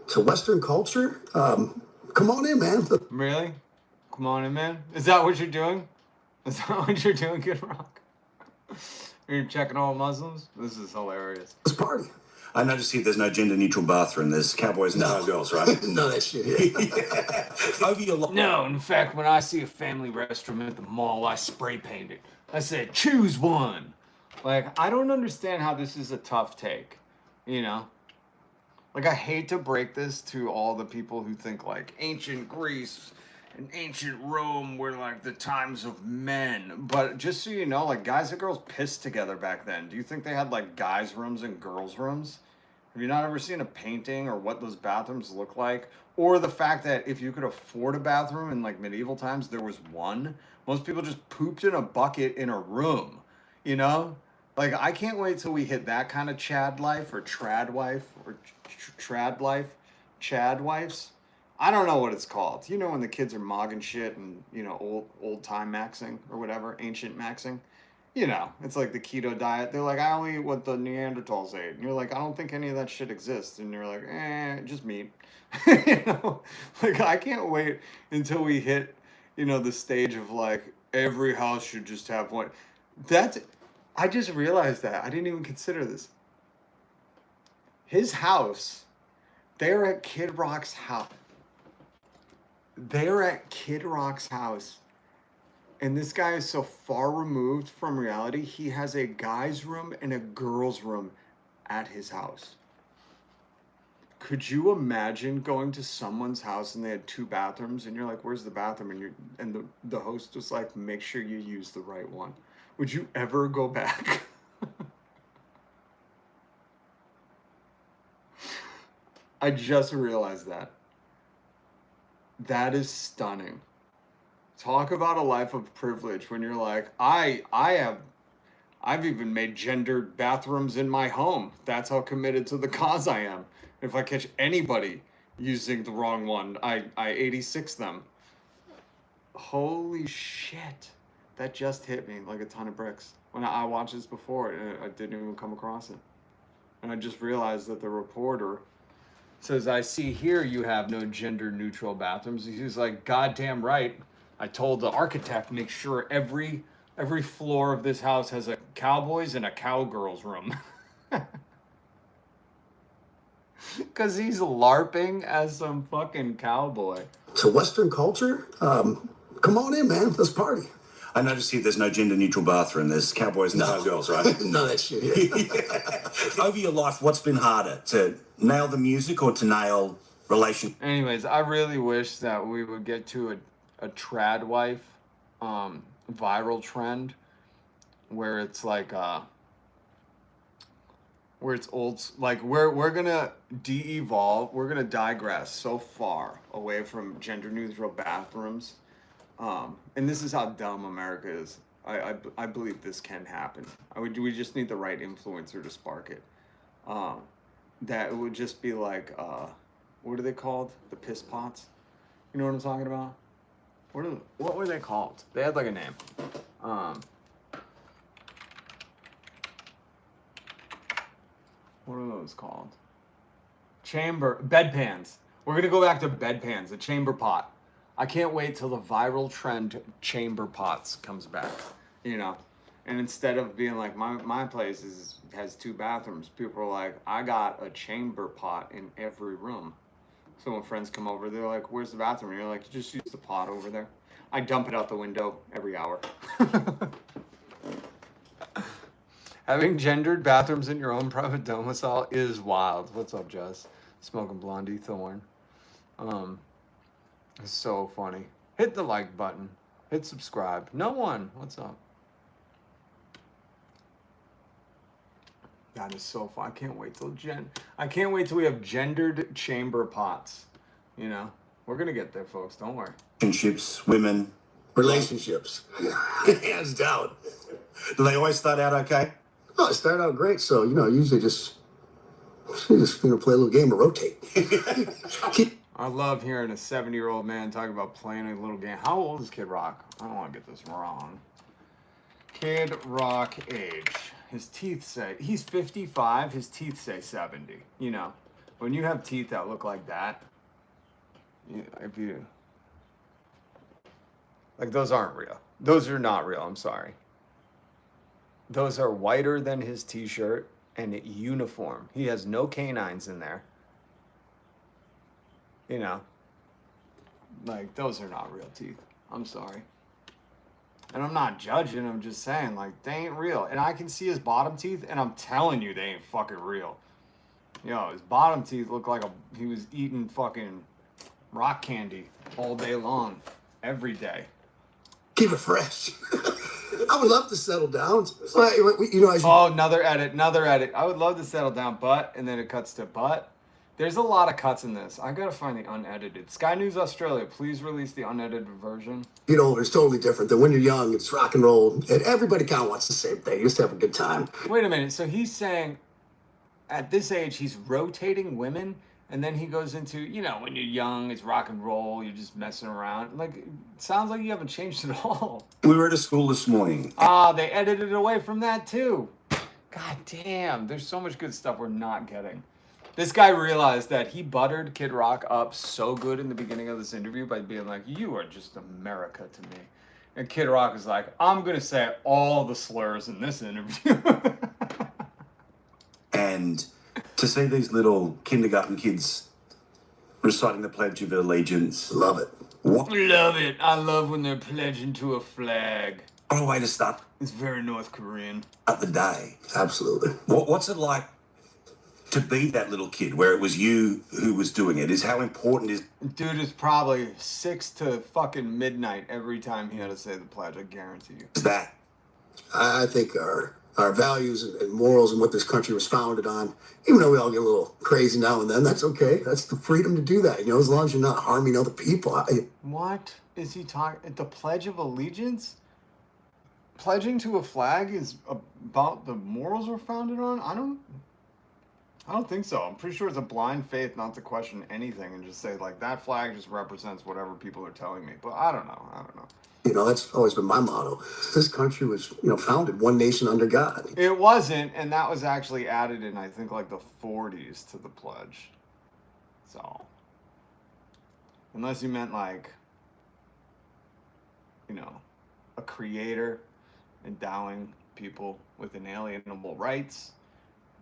to Western culture, come on in, man. Really? Come on in, man? Is that what you're doing? Is that what you're doing, Kid Rock? You're checking all Muslims? This is hilarious. Let's party. I noticed here there's no gender-neutral bathroom. There's cowboys and cowgirls, right? No, that shit. Yeah. Over your No, in fact, when I see a family restroom at the mall, I spray paint it. I said, choose one. Like, I don't understand how this is a tough take, you know? Like, I hate to break this to all the people who think, like, ancient Greece and ancient Rome were, like, the times of men. But just so you know, like, guys and girls pissed together back then. Do you think they had, like, guys' rooms and girls' rooms? Have you not ever seen a painting or what those bathrooms look like? Or the fact that if you could afford a bathroom in, like, medieval times, there was one. Most people just pooped in a bucket in a room, you know? Like, I can't wait till we hit that kind of Chad life or trad wife or trad life, Chad wives. I don't know what it's called. You know, when the kids are mogging shit and, you know, old time maxing or whatever, ancient maxing. You know, it's like the keto diet. They're like, I only eat what the Neanderthals ate. And you're like, I don't think any of that shit exists. And you're like, just meat. You know, like, I can't wait until we hit, you know, the stage of like, every house should just have one. I just realized that. I didn't even consider this. His house, they're at Kid Rock's house. They're at Kid Rock's house. And this guy is so far removed from reality, he has a guy's room and a girl's room at his house. Could you imagine going to someone's house and they had 2 bathrooms and you're like, where's the bathroom? And the host was like, make sure you use the right one. Would you ever go back? I just realized that. That is stunning. Talk about a life of privilege when you're like, I've even made gendered bathrooms in my home. That's how committed to the cause I am. If I catch anybody using the wrong one, I 86 them. Holy shit. That just hit me like a ton of bricks. When I watched this before, and I didn't even come across it. And I just realized that the reporter says, I see here you have no gender neutral bathrooms. He's like, goddamn right. I told the architect, make sure every floor of this house has a cowboys and a cowgirls room. Because he's LARPing as some fucking cowboy. So Western culture, come on in, man. Let's party. I noticed here there's no gender neutral bathroom. There's cowboys and cowgirls, right? None of that shit. Over your life, what's been harder, to nail the music or to nail relation? Anyways, I really wish that we would get to a trad wife viral trend where it's like where it's old, like we're gonna de-evolve, we're gonna digress so far away from gender neutral bathrooms, and this is how dumb America is. I believe this can happen. We just need the right influencer to spark it. That would just be like what are they called, the piss pots? You know what I'm talking about? What were they called? They had like a name. What are those called? Bedpans. We're gonna go back to bedpans, a chamber pot. I can't wait till the viral trend chamber pots comes back, you know? And instead of being like, my place has 2 bathrooms, people are like, I got a chamber pot in every room. So when friends come over, they're like, where's the bathroom? And you're like, just use the pot over there. I dump it out the window every hour. Having gendered bathrooms in your own private domicile is wild. What's up, Jess? Smoking Blondie Thorn. It's so funny. Hit the like button. Hit subscribe. No one. What's up? That is so fun. I can't wait till we have gendered chamber pots. You know, we're gonna get there, folks. Don't worry. Relationships, women. Relationships. Hands down. Do they always start out okay? Oh, it started out great. So, you know, usually just play a little game of rotate. I love hearing a 70-year-old man talk about playing a little game. How old is Kid Rock? I don't want to get this wrong. Kid Rock age. His teeth say, he's 55, his teeth say 70. You know, when you have teeth that look like that, like, those aren't real. Those are not real, I'm sorry. Those are whiter than his t-shirt and uniform. He has no canines in there. You know, like, those are not real teeth. I'm sorry. And I'm not judging, I'm just saying, like, they ain't real. And I can see his bottom teeth, and I'm telling you, they ain't fucking real. Yo, his bottom teeth look like he was eating fucking rock candy all day long, every day. Keep it fresh. I would love to settle down. You know, Oh, another edit. I would love to settle down, but, and then it cuts to but, There's a lot of cuts in this. I gotta find the unedited. Sky News Australia, please release the unedited version. Get older is totally different than when you're young. It's rock and roll, and everybody kind of wants the same thing. You just have a good time. Wait a minute. So he's saying at this age, he's rotating women, and then he goes into, you know, when you're young, it's rock and roll, you're just messing around. Like, it sounds like you haven't changed at all. We were at a school this morning. Ah, they edited away from that too. God damn, there's so much good stuff we're not getting. This guy realized that he buttered Kid Rock up so good in the beginning of this interview by being like, you are just America to me. And Kid Rock is like, I'm going to say all the slurs in this interview. And to see these little kindergarten kids reciting the Pledge of Allegiance. Love it. What Love it. I love when they're pledging to a flag. a way to start It's very North Korean. the day. Absolutely. What's it like to be that little kid where it was you who was doing it? Is how important is Dude, it's probably 6 to fucking midnight every time he had to say the pledge, I guarantee you. that? I think our values and morals and what this country was founded on, even though we all get a little crazy now and then, that's okay. That's the freedom to do that, you know, as long as you're not harming other people. What is he talking? The Pledge of Allegiance? Pledging to a flag is about the morals we're founded on? I don't think so. I'm pretty sure it's a blind faith not to question anything and just say, like, that flag just represents whatever people are telling me. But I don't know. You know, that's always been my motto. This country was, you know, founded one nation under God. It wasn't, and that was actually added in, I think, like the 40s to the pledge. So, unless you meant, like, you know, a creator endowing people with inalienable rights.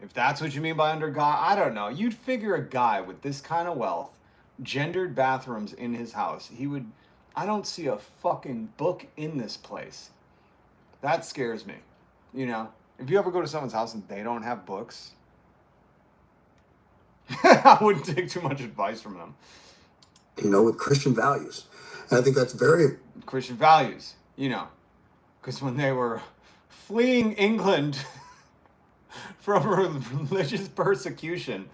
If that's what you mean by under God, I don't know. You'd figure a guy with this kind of wealth, gendered bathrooms in his house, he would... I don't see a fucking book in this place. That scares me. You know, if you ever go to someone's house and they don't have books, I wouldn't take too much advice from them. You know, with Christian values. And I think that's very... Christian values, you know, because when they were fleeing England from religious persecution,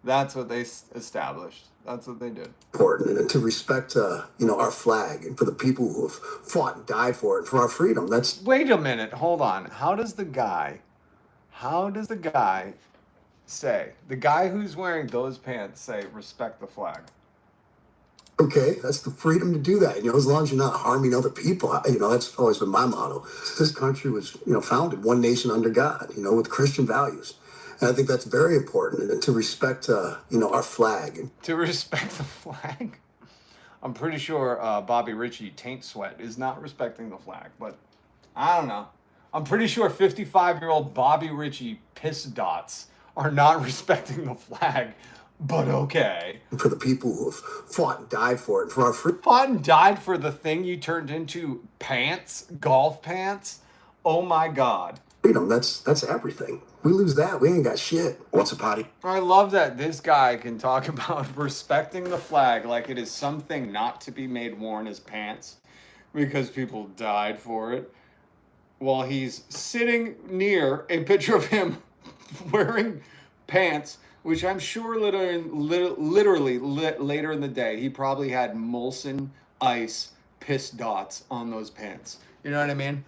that's what they established. That's what they did. important, and to respect, you know, our flag and for the people who have fought and died for it, for our freedom. That's... Wait a minute. Hold on. How does the guy say, the guy who's wearing those pants say, respect the flag? Okay, that's the freedom to do that, you know, as long as you're not harming other people. You know, that's always been my motto. This country was, you know, founded one nation under God, you know, with Christian values. And I think that's very important, and to respect, you know, our flag. To respect the flag? I'm pretty sure Bobby Ritchie, Taint Sweat, is not respecting the flag, but I don't know. I'm pretty sure 55-year-old Bobby Ritchie piss dots are not respecting the flag, but okay. For the people who have fought and died for it, for our freedom. Fought and died for the thing you turned into pants, golf pants? Oh my God. Freedom, that's everything. We lose that, we ain't got shit. What's a party? I love that this guy can talk about respecting the flag like it is something not to be made worn as pants because people died for it, while he's sitting near a picture of him wearing pants, which I'm sure literally later in the day, he probably had Molson Ice piss dots on those pants. You know what I mean?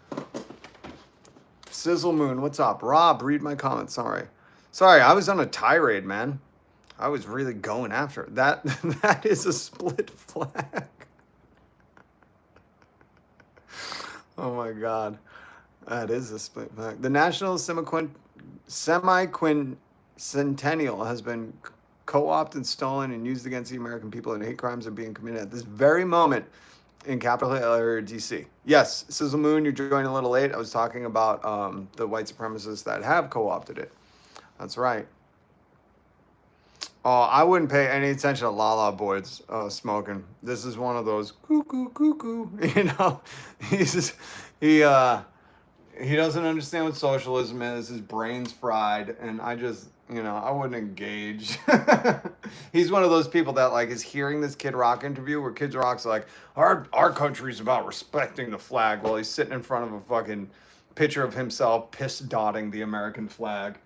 Sizzle Moon, what's up? Rob, read my comments. Sorry, I was on a tirade, man. I was really going after it. That is a split flag. Oh my God. That is a split flag. The National Semi-Quincentennial has been co-opted, stolen, and used against the American people, and hate crimes are being committed at this very moment in Capitol Hill area, D.C. Yes, Sizzle Moon, you're joining a little late. I was talking about the white supremacists that have co-opted it. That's right. Oh, I wouldn't pay any attention to Lala Boyd's smoking. This is one of those cuckoo. You know, he doesn't understand what socialism is. His brain's fried, and I just, you know, I wouldn't engage. He's one of those people that like is hearing this Kid Rock interview where Kid Rock's like, our country's about respecting the flag, while he's sitting in front of a fucking picture of himself piss dotting the American flag.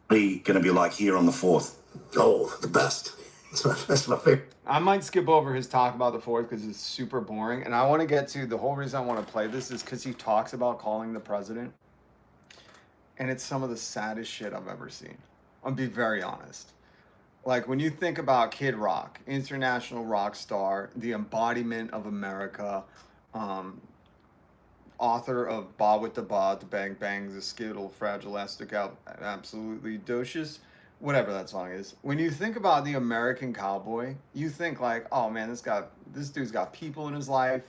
Going to be like here on the 4th. Oh, the best. That's my favorite. I might skip over his talk about the fourth because it's super boring. And I want to get to the whole reason I want to play this is because he talks about calling the president. And it's some of the saddest shit I've ever seen. I'll be very honest. Like when you think about Kid Rock, international rock star, the embodiment of America, author of Ba with the Ba, the Bang Bangs, the Skittle, Fragilistic, Absolutely Docious, whatever that song is. When you think about the American cowboy, you think like, oh man, this dude's got people in his life.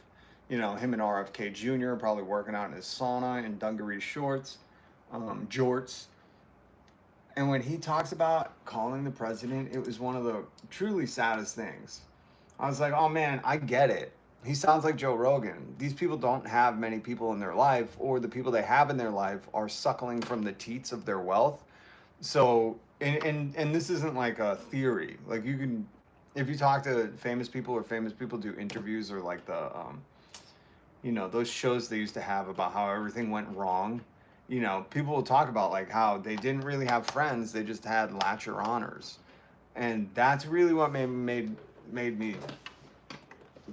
You know, him and RFK Jr. probably working out in his sauna in dungaree shorts, jorts. And when he talks about calling the president, it was one of the truly saddest things. I was like, oh man, I get it. He sounds like Joe Rogan. These people don't have many people in their life, or the people they have in their life are suckling from the teats of their wealth. So, and this isn't like a theory. Like you can, if you talk to famous people or famous people do interviews or like the, you know, those shows they used to have about how everything went wrong. You know, people will talk about like how they didn't really have friends. They just had latcher honors. And that's really what made me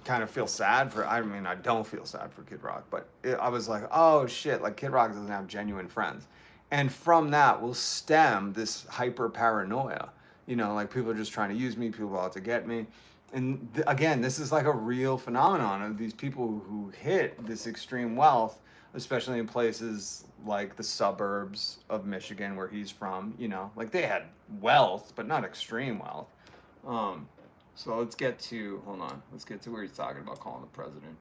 kind of feel sad for, I mean, I don't feel sad for Kid Rock, but I was like, oh shit, like Kid Rock doesn't have genuine friends. And from that will stem this hyper paranoia. You know, like people are just trying to use me, people are out to get me. And again, this is like a real phenomenon of these people who hit this extreme wealth, especially in places like the suburbs of Michigan where he's from, you know, like they had wealth, but not extreme wealth. So let's get to where he's talking about calling the president.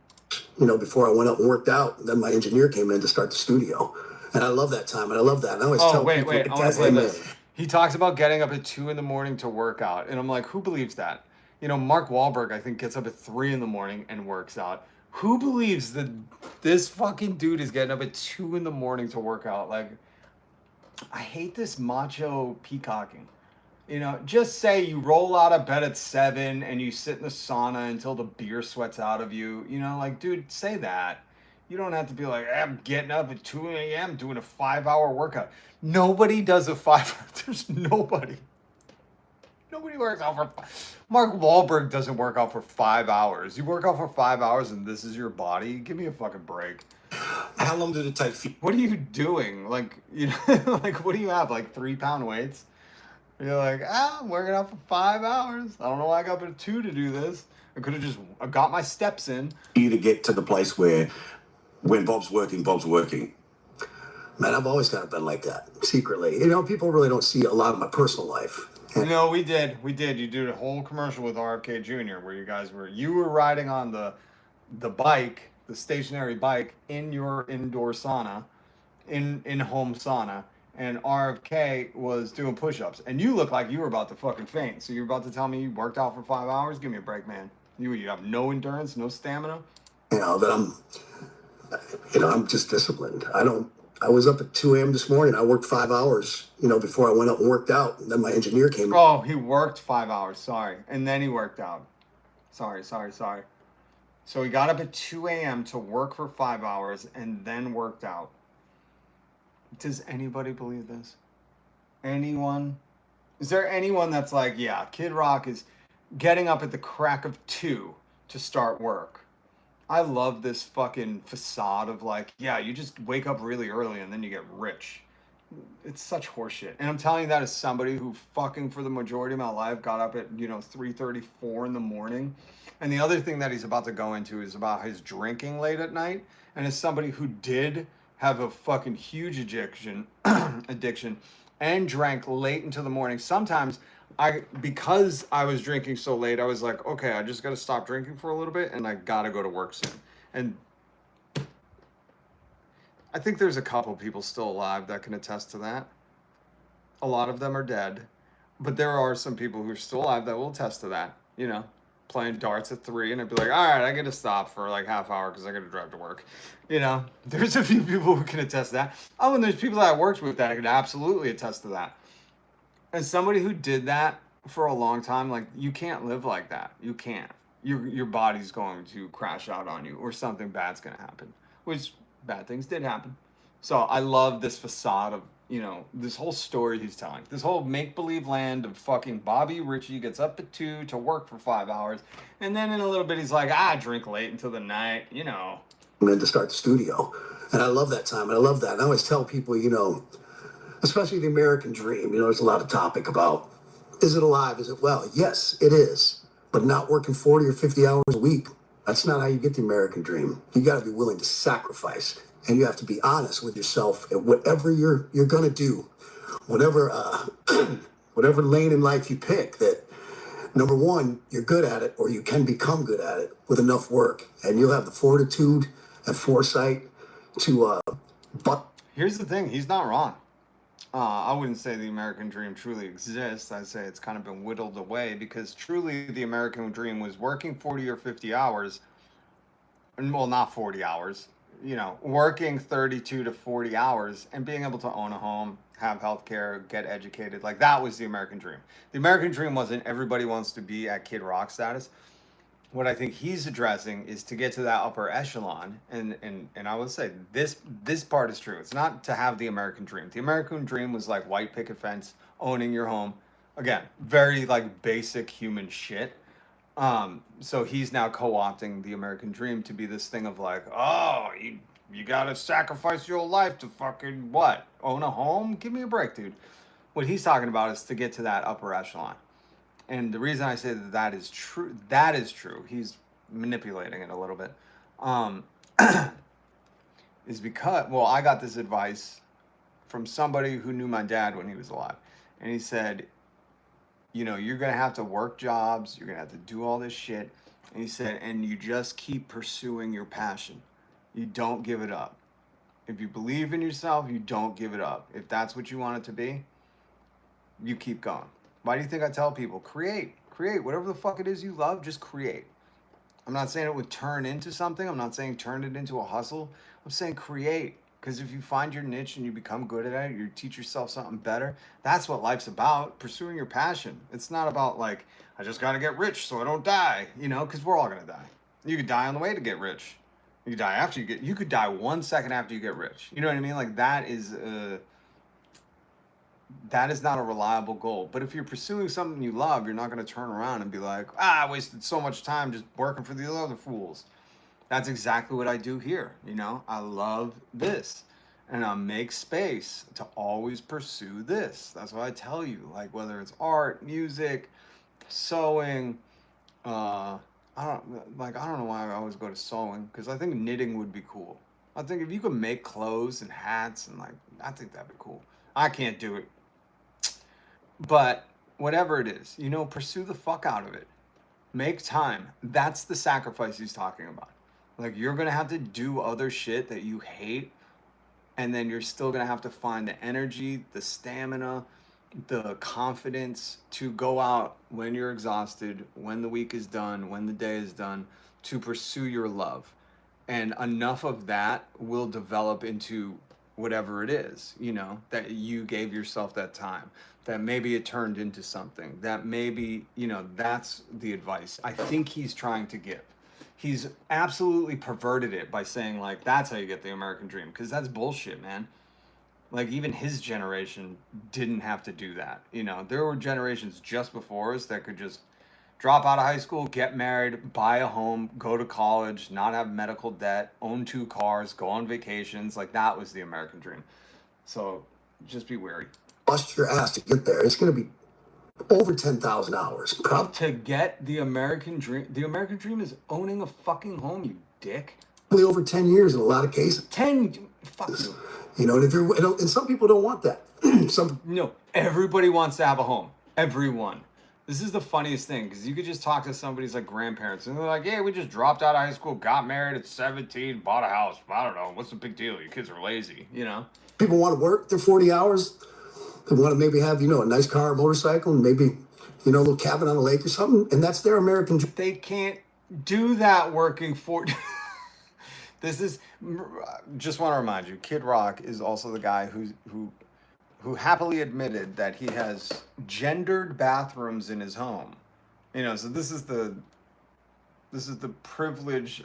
You know, before I went up and worked out, then my engineer came in to start the studio. And I love that time, and I love that. And I always tell people, I want to play this. He talks about getting up at 2 a.m. to work out. And I'm like, who believes that? You know, Mark Wahlberg, I think, gets up at 3 a.m. and works out. Who believes that this fucking dude is getting up at 2 a.m. to work out? Like, I hate this macho peacocking. You know, just say you roll out of bed at 7 and you sit in the sauna until the beer sweats out of you. You know, like, dude, say that. You don't have to be like, I'm getting up at 2 a.m. doing a 5-hour workout. Nobody does a 5. There's nobody. Nobody works out for. Mark Wahlberg doesn't work out for 5 hours. You work out for 5 hours and this is your body? Give me a fucking break. How long did it take for you? What are you doing? Like, you know, like, what do you have? Like 3-pound weights? You're like, I'm working out for 5 hours. I don't know why I got up at 2 to do this. I could have just got my steps in. You to get to the place where when Bob's working, Bob's working. Man, I've always kind of been like that, secretly. You know, people really don't see a lot of my personal life. No, we did. You did a whole commercial with RFK Jr. where you were riding on the bike, the stationary bike, in your indoor sauna, in home sauna, and RFK was doing push-ups, and you look like you were about to fucking faint. So you're about to tell me you worked out for 5 hours? Give me a break, man. You have no endurance, no stamina. You know that I'm just disciplined. I was up at 2 a.m. this morning. I worked 5 hours, you know, before I went up and worked out. And then my engineer came in. Oh, he worked 5 hours. Sorry. And then he worked out. Sorry. So he got up at 2 a.m. to work for 5 hours and then worked out. Does anybody believe this? Anyone? Is there anyone that's like, yeah, Kid Rock is getting up at the crack of 2 to start work? I love this fucking facade of like, yeah, you just wake up really early and then you get rich. It's such horseshit. And I'm telling you that as somebody who fucking for the majority of my life got up at, 3:34 in the morning. And the other thing that he's about to go into is about his drinking late at night. And as somebody who did have a fucking huge addiction and drank late into the morning, sometimes because I was drinking so late, I was like, okay, I just got to stop drinking for a little bit and I got to go to work soon. And I think there's a couple people still alive that can attest to that. A lot of them are dead, but there are some people who are still alive that will attest to that, playing darts at 3 and I'd be like, all right, I got to stop for like half hour because I got to drive to work. There's a few people who can attest to that. Oh, and there's people that I worked with that can absolutely attest to that. As somebody who did that for a long time, like, you can't live like that. You can't. Your body's going to crash out on you or something bad's going to happen, which bad things did happen. So I love this facade of, you know, this whole story he's telling. This whole make-believe land of fucking Bobby Ritchie gets up at 2 to work for 5 hours. And then in a little bit, he's like, drink late until the night, you know. I'm in to start the studio. And I love that time. And I love that. And I always tell people, you know, especially the American dream, you know, there's a lot of topic about, is it alive? Is it well? Yes, it is. But not working 40 or 50 hours a week. That's not how you get the American dream. You got to be willing to sacrifice. And you have to be honest with yourself and whatever you're going to do, whatever whatever lane in life you pick, that number one, you're good at it, or you can become good at it with enough work. And you'll have the fortitude and foresight to Here's the thing, he's not wrong. I wouldn't say the American dream truly exists. I'd say it's kind of been whittled away, because truly the American dream was working 40 or 50 hours. And well, not 40 hours, you know, working 32 to 40 hours and being able to own a home, have healthcare, get educated. Like, that was the American dream. The American dream wasn't everybody wants to be at Kid Rock status. What I think he's addressing is to get to that upper echelon. And I would say this part is true. It's not to have the American dream. The American dream was like white picket fence, owning your home. Again, very like basic human shit. So he's now co-opting the American dream to be this thing of like, oh, you gotta sacrifice your life to fucking what? Own a home? Give me a break, dude. What he's talking about is to get to that upper echelon. And the reason I say that is true, he's manipulating it a little bit, is because, well, I got this advice from somebody who knew my dad when he was alive. And he said, you know, you're going to have to work jobs, you're going to have to do all this shit. And he said, and you just keep pursuing your passion. You don't give it up. If you believe in yourself, you don't give it up. If that's what you want it to be, you keep going. Why do you think I tell people, create, whatever the fuck it is you love, just create. I'm not saying it would turn into something. I'm not saying turn it into a hustle. I'm saying create. Because if you find your niche and you become good at it, you teach yourself something better. That's what life's about, pursuing your passion. It's not about like, I just got to get rich so I don't die, you know, because we're all going to die. You could die on the way to get rich. You could die after you could die 1 second after you get rich. You know what I mean? Like, that is not a reliable goal. But if you're pursuing something you love, you're not going to turn around and be like, I wasted so much time just working for the other fools. That's exactly what I do here. You know, I love this, and I make space to always pursue this. That's what I tell you. Like, whether it's art, music, sewing, I don't know why I always go to sewing, because I think knitting would be cool. I think if you could make clothes and hats and I think that'd be cool. I can't do it. But whatever it is, you know, pursue the fuck out of it. Make time. That's the sacrifice he's talking about. Like, you're going to have to do other shit that you hate, and then you're still going to have to find the energy, the stamina, the confidence to go out when you're exhausted, when the week is done, when the day is done, to pursue your love. And enough of that will develop into whatever it is, you know, that you gave yourself that time, that maybe it turned into something, that maybe, you know, that's the advice I think he's trying to give. He's absolutely perverted it by saying, like, that's how you get the American dream, because that's bullshit, man. Like, even his generation didn't have to do that. You know, there were generations just before us that could just drop out of high school, get married, buy a home, go to college, not have medical debt, own 2 cars, go on vacations. Like, that was the American dream. So just be wary. Bust your ass to get there. It's going to be over 10,000 hours. To get the American dream is owning a fucking home, you dick. Probably over 10 years in a lot of cases. 10, fuck you. You know, and some people don't want that. No, everybody wants to have a home. Everyone. This is the funniest thing, because you could just talk to somebody's like grandparents, and they're like, "Yeah, we just dropped out of high school, got married at 17, bought a house. I don't know, what's the big deal? Your kids are lazy, you know." People want to work their 40 hours. They want to maybe have, you know, a nice car, a motorcycle, and maybe, you know, a little cabin on a lake or something, and that's their American dream. They can't do that working 40. This is, just want to remind you, Kid Rock is also the guy who happily admitted that he has gendered bathrooms in his home. You know, so this is the privilege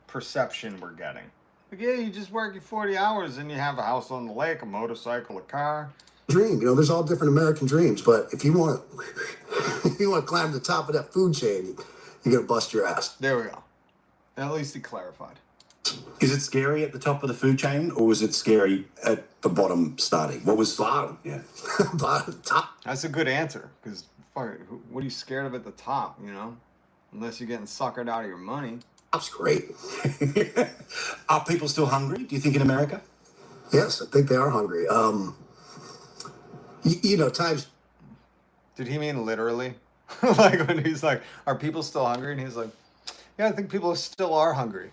perception we're getting. Like, yeah, you just work your 40 hours and you have a house on the lake, a motorcycle, a car. Dream, there's all different American dreams, but if you want to, if you want to climb to the top of that food chain, you're gonna bust your ass. There we go. At least he clarified. Is it scary at the top of the food chain, or was it scary at the bottom starting? What was Bottom. Yeah. Bottom, top. That's a good answer, because what are you scared of at the top, Unless you're getting suckered out of your money. Top's great. Are people still hungry, do you think, in America? Yes, I think they are hungry. Times. Did he mean literally? Like when he's like, are people still hungry? And he's like, yeah, I think people still are hungry.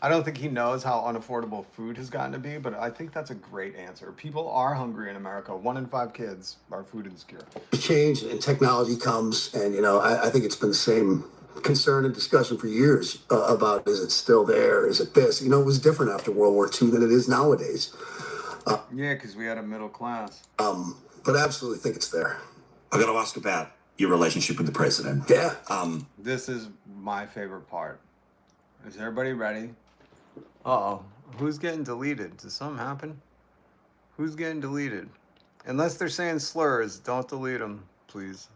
I don't think he knows how unaffordable food has gotten to be, but I think that's a great answer. People are hungry in America. 1 in 5 kids are food insecure. Change and technology comes, and I think it's been the same concern and discussion for years about, is it still there? Is it this? It was different after World War II than it is nowadays. Yeah, because we had a middle class. But I absolutely think it's there. I got to ask about your relationship with the president. Yeah. This is my favorite part. Is everybody ready? Uh-oh. Who's getting deleted? Did something happen? Who's getting deleted? Unless they're saying slurs, don't delete them, please.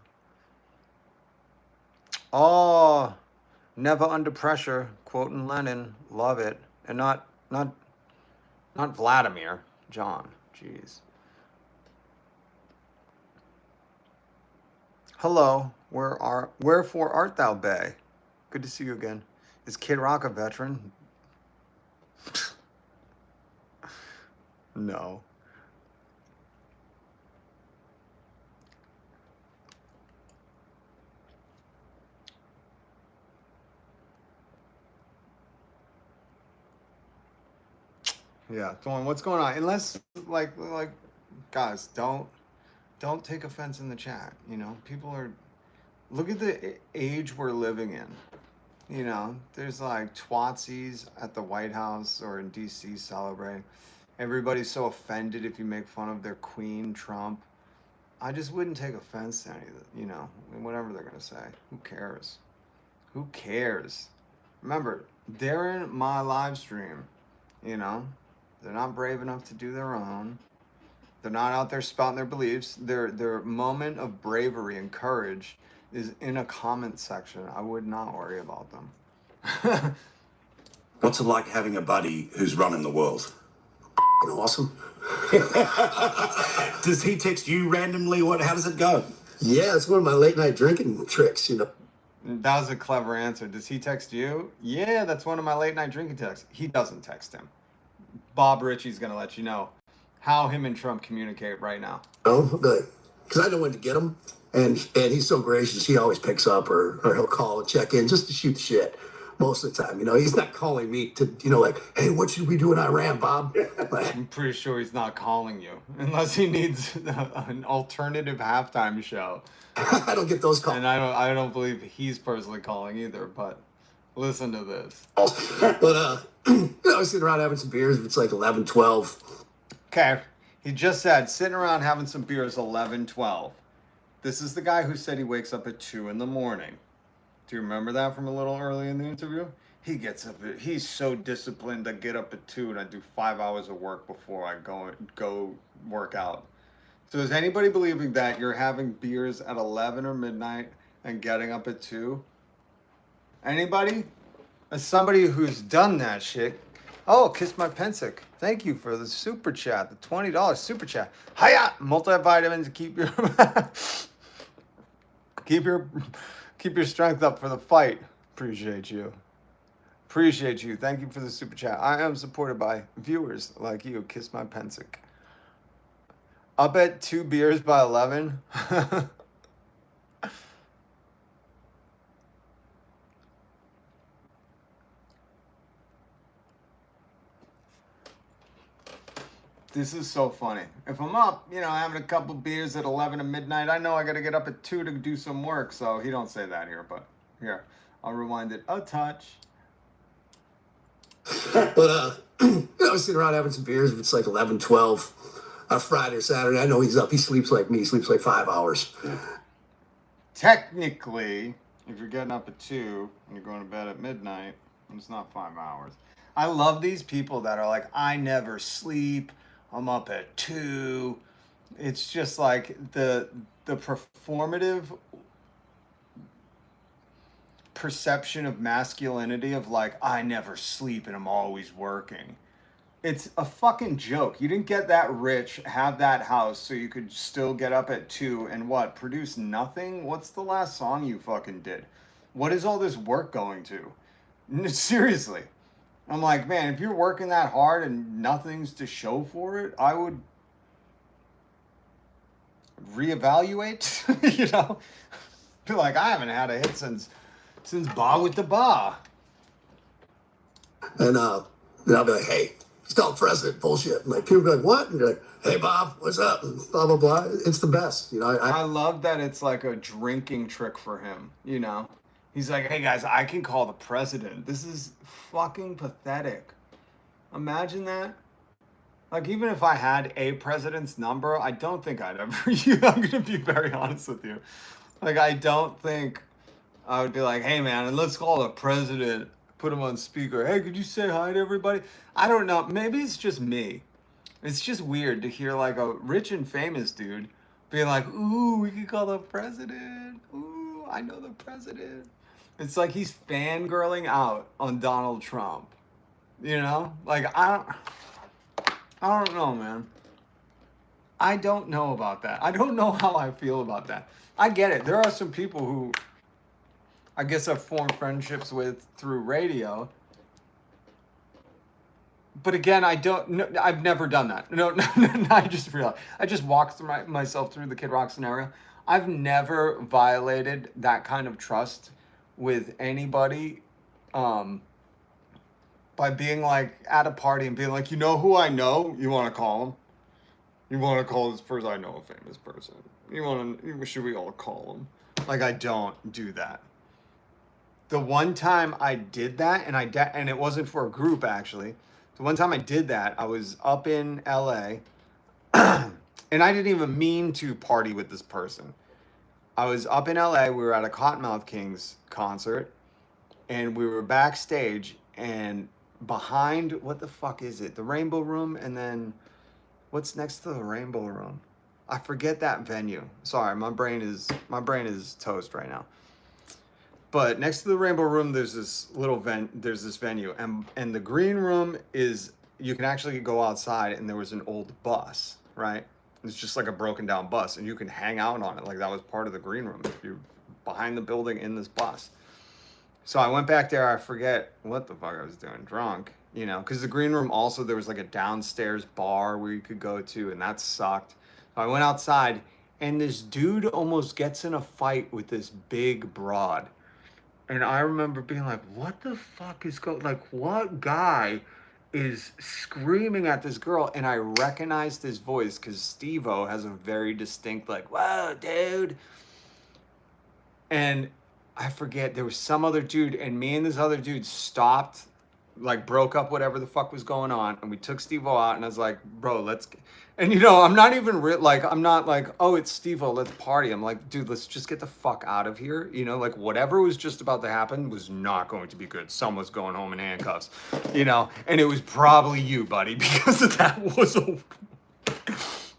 Oh, never under pressure, quoting Lenin. Love it. And not Vladimir. John. Jeez. Hello. Wherefore art thou, Bay? Good to see you again. Is Kid Rock a veteran? No. Yeah, Thorn, what's going on? Unless, like, guys, don't take offense in the chat. People are. Look at the age we're living in. There's like twatsies at the White House or in DC celebrating. Everybody's so offended if you make fun of their queen, Trump. I just wouldn't take offense to any of it, whatever they're going to say. Who cares? Who cares? Remember, they're in my live stream, They're not brave enough to do their own. They're not out there spouting their beliefs. Their moment of bravery and courage is in a comment section. I would not worry about them. What's it like having a buddy who's running the world? Awesome. Does he text you randomly? How does it go? Yeah, it's one of my late night drinking tricks. That was a clever answer. Does he text you? Yeah, that's one of my late night drinking texts. He doesn't text him. Bob Ritchie's gonna let you know how him and Trump communicate right now. Oh, good. Because I know when to get him, and he's so gracious. He always picks up, or he'll call and check in just to shoot the shit. Most of the time, he's not calling me to, like, hey, what should we do in Iran, Bob? I'm pretty sure he's not calling you unless he needs an alternative halftime show. I don't get those calls. And I don't believe he's personally calling either. But listen to this. But I was sitting around having some beers. It's like 11, 12. Okay, he just said sitting around having some beers 11, 12. This is the guy who said he wakes up at 2 in the morning. Do you remember that from a little early in the interview? He gets up. He's so disciplined. I get up at 2 and I do 5 hours of work before I go work out. So is anybody believing that you're having beers at 11 or midnight and getting up at 2? Anybody? As somebody who's done that shit. Oh, Kiss My Pensick. Thank you for the super chat, the $20 super chat. Hiya! Multivitamins to keep your strength up for the fight. Appreciate you. Appreciate you. Thank you for the super chat. I am supported by viewers like you. Kiss My Pensick. Up at 2 beers by 11. This is so funny. If I'm up, having a couple beers at 11 at midnight, I know I got to get up at 2 to do some work. So he don't say that here, but here, I'll rewind it a touch. But I was sitting around having some beers. It's like 11, 12. Friday or Saturday. I know he's up. He sleeps like me. He sleeps like 5 hours. Technically, if you're getting up at 2 and you're going to bed at midnight, it's not 5 hours. I love these people that are like, I never sleep. I'm up at 2. It's just like the performative perception of masculinity of like, I never sleep and I'm always working. It's a fucking joke. You didn't get that rich, have that house, so you could still get up at 2 and what? Produce nothing? What's the last song you fucking did? What is all this work going to? Seriously. I'm like, man, if you're working that hard and nothing's to show for it, I would reevaluate, you know? Be like, I haven't had a hit since Ba with the Ba. And I'll be like, hey, still president bullshit. And like people be like, what? And you're like, hey Bob, what's up? And blah blah blah. It's the best. You know, I love that it's like a drinking trick for him, you know? He's like, hey guys, I can call the president. This is fucking pathetic. Imagine that. Like, even if I had a president's number, I don't think I'd ever I'm gonna be very honest with you. Like, I don't think I would be like, hey man, let's call the president, put him on speaker. Hey, could you say hi to everybody? I don't know. Maybe it's just me. It's just weird to hear like a rich and famous dude being like, ooh, we could call the president. Ooh, I know the president. It's like he's fangirling out on Donald Trump. You know? Like, I don't know, man. I don't know about that. I don't know how I feel about that. I get it. There are some people who I guess I've formed friendships with through radio. But again, I've never done that. No, I just realized. I just walked through myself through the Kid Rock scenario. I've never violated that kind of trust with anybody by being like at a party and being like, you know who I know? You want to call him? You want to call this person? I know a famous person. Should we all call him? Like, I don't do that. The one time I did that, and it wasn't for a group actually. The one time I did that, I was up in LA, and I didn't even mean to party with this person. I was up in LA, we were at a Cottonmouth Kings concert, and we were backstage, and behind, what the fuck is it? The Rainbow Room, and then what's next to the Rainbow Room? I forget that venue. Sorry, my brain is toast right now. But next to the Rainbow Room, there's this little there's this venue, and the green room is, you can actually go outside, and there was an old bus, right? It's just like a broken down bus, and you can hang out on it. Like, that was part of the green room. You're behind the building in this bus. So I went back there. I forget what the fuck I was doing, drunk, you know, because the green room also, there was like a downstairs bar where you could go to, and that sucked. So I went outside, and this dude almost gets in a fight with this big broad. And I remember being like, what the fuck is going, like, what guy is screaming at this girl? And I recognized his voice because Steve-O has a very distinct, like, whoa, dude. And I forget, there was some other dude, and me and this other dude stopped, like, broke up whatever the fuck was going on, and we took Steve-O out, and I was like, bro, let's get... And, you know, I'm not even I'm not like, oh, it's Steve-O, let's party. I'm like, dude, let's just get the fuck out of here. You know, like, whatever was just about to happen was not going to be good. Someone's going home in handcuffs, you know, and it was probably you, buddy, because that was a...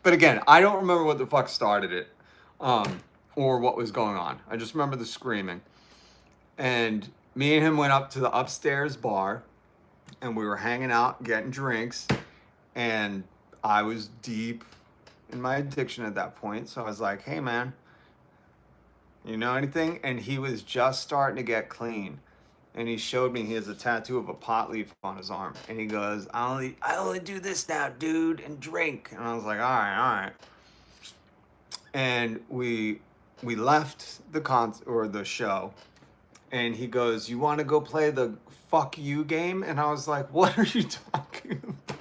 But again, I don't remember what the fuck started it, or what was going on. I just remember the screaming. And me and him went up to the upstairs bar, and we were hanging out, getting drinks, and I was deep in my addiction at that point. So I was like, hey man, you know anything? And he was just starting to get clean. And he showed me, he has a tattoo of a pot leaf on his arm. And he goes, I only do this now, dude, and drink. And I was like, all right. And we left the show. And he goes, you want to go play the fuck you game? And I was like, what are you talking about?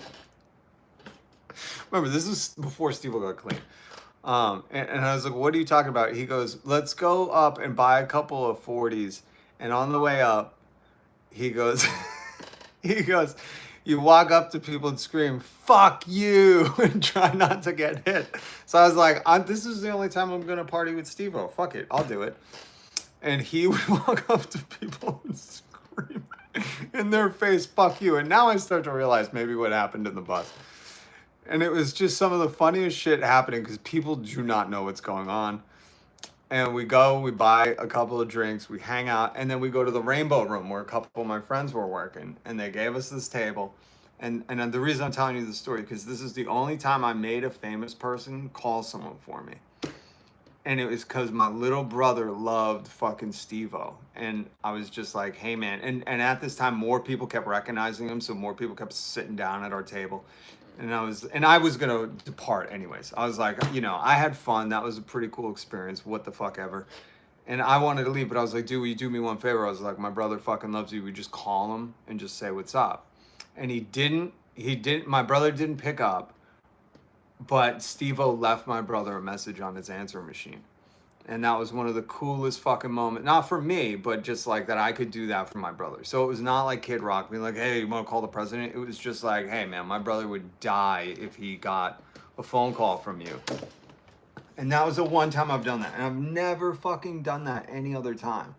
Remember, this is before Steve-O got clean. And I was like, what are you talking about? He goes, let's go up and buy a couple of 40s. And on the way up, he goes, you walk up to people and scream, fuck you, and try not to get hit. So I was like, this is the only time I'm going to party with Steve-O. Fuck it, I'll do it. And he would walk up to people and scream. in their face, fuck you. And now I start to realize maybe what happened in the bus. And it was just some of the funniest shit happening because people do not know what's going on. And we go, we buy a couple of drinks, we hang out, and then we go to the Rainbow Room where a couple of my friends were working, and they gave us this table. And the reason I'm telling you this story, because this is the only time I made a famous person call someone for me. And it was because my little brother loved fucking Steve-O. And I was just like, hey, man. And at this time, more people kept recognizing him, so more people kept sitting down at our table. And I was gonna depart anyways. I was like, you know, I had fun. That was a pretty cool experience. What the fuck ever. And I wanted to leave, but I was like, dude, will you do me one favor? I was like, my brother fucking loves you. We just call him and just say what's up. And he didn't. My brother didn't pick up, but Steve-O left my brother a message on his answer machine. And that was one of the coolest fucking moments. Not for me, but just like that I could do that for my brother. So it was not like Kid Rock being like, hey, you want to call the president? It was just like, hey, man, my brother would die if he got a phone call from you. And that was the one time I've done that. And I've never fucking done that any other time.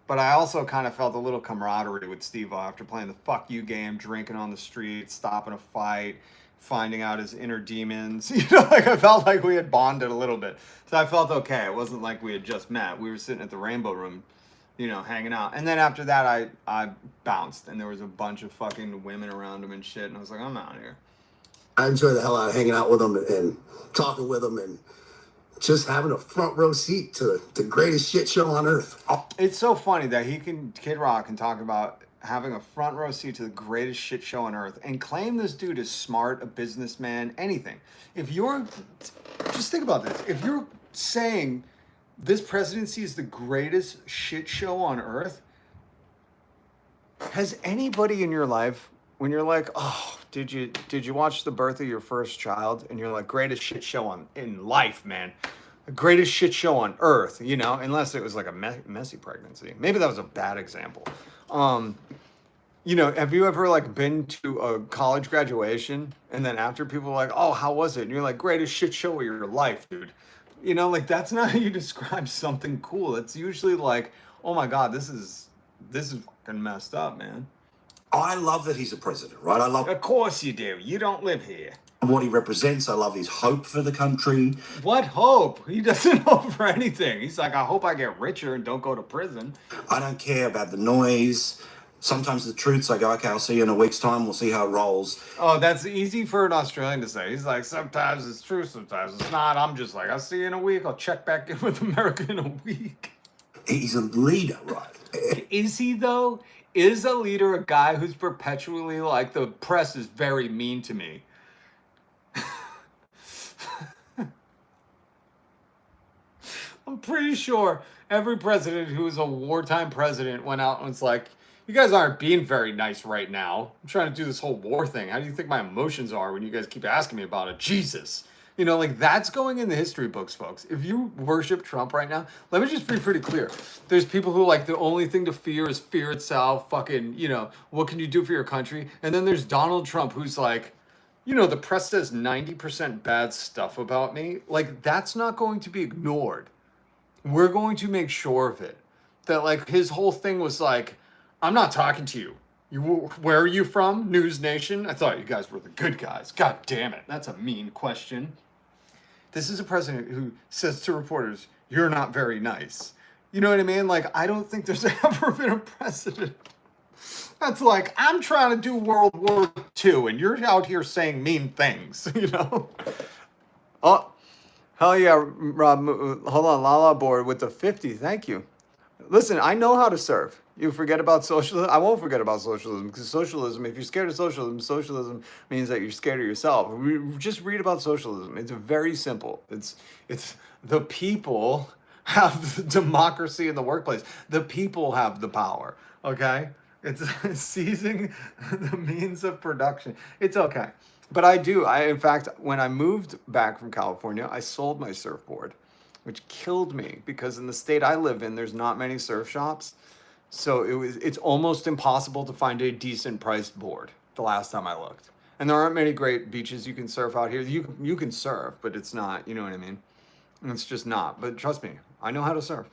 But I also kind of felt a little camaraderie with Steve-O after playing the fuck you game, drinking on the street, stopping a fight, finding out his inner demons. You know, like I felt like we had bonded a little bit. So I felt okay. It wasn't like we had just met. We were sitting at the Rainbow Room, you know, hanging out. And then after that, I bounced. And there was a bunch of fucking women around him and shit. And I was like, I'm out of here. I enjoy the hell out of hanging out with him and talking with him and just having a front row seat to the greatest shit show on earth. It's so funny that Kid Rock can talk about having a front row seat to the greatest shit show on earth and claim this dude is smart, a businessman, anything. Just think about this. If you're saying this presidency is the greatest shit show on earth, has anybody in your life, when you're like, oh, did you watch the birth of your first child? And you're like, greatest shit show in life, man. The greatest shit show on earth, you know, unless it was like a messy pregnancy. Maybe that was a bad example. You know, have you ever like been to a college graduation and then after people are like, oh, how was it? And you're like, greatest shit show of your life, dude. You know, like that's not how you describe something cool. It's usually like, oh my God, this is fucking messed up, man. I love that he's a president, right? I love. Of course you do. You don't live here. What he represents. I love his hope for the country. What hope? He doesn't hope for anything. He's like, I hope I get richer and don't go to prison. I don't care about the noise. Sometimes the truths, I go, okay, I'll see you in a week's time. We'll see how it rolls. Oh, that's easy for an Australian to say. He's like, sometimes it's true, sometimes it's not. I'm just like, I'll see you in a week. I'll check back in with America in a week. He's a leader, right? Is he, though? Is a leader a guy who's perpetually like, the press is very mean to me? I'm pretty sure every president who was a wartime president went out and was like, you guys aren't being very nice right now. I'm trying to do this whole war thing. How do you think my emotions are when you guys keep asking me about it? Jesus. You know, like that's going in the history books, folks. If you worship Trump right now, let me just be pretty clear. There's people who like the only thing to fear is fear itself. Fucking, you know, what can you do for your country? And then there's Donald Trump who's like, you know, the press says 90% bad stuff about me. Like that's not going to be ignored. We're going to make sure of it. That like his whole thing was like, I'm not talking to you. Where are you from? News Nation? I thought you guys were the good guys. God damn it. That's a mean question. This is a president who says to reporters, you're not very nice. You know what I mean? Like, I don't think there's ever been a president that's like, I'm trying to do World War II and you're out here saying mean things, you know? Oh, hell yeah, Rob. Hold on, Lala board with the 50. Thank you. Listen, I know how to serve. You forget about socialism? I won't forget about socialism, because socialism, if you're scared of socialism, socialism means that you're scared of yourself. Just read about socialism. It's very simple. It's the people have the democracy in the workplace. The people have the power, okay? It's seizing the means of production. It's okay. But in fact, when I moved back from California, I sold my surfboard, which killed me because in the state I live in, there's not many surf shops. So it's almost impossible to find a decent priced board the last time I looked. And there aren't many great beaches you can surf out here. You can surf, but it's not, you know what I mean? It's just not. But trust me, I know how to surf.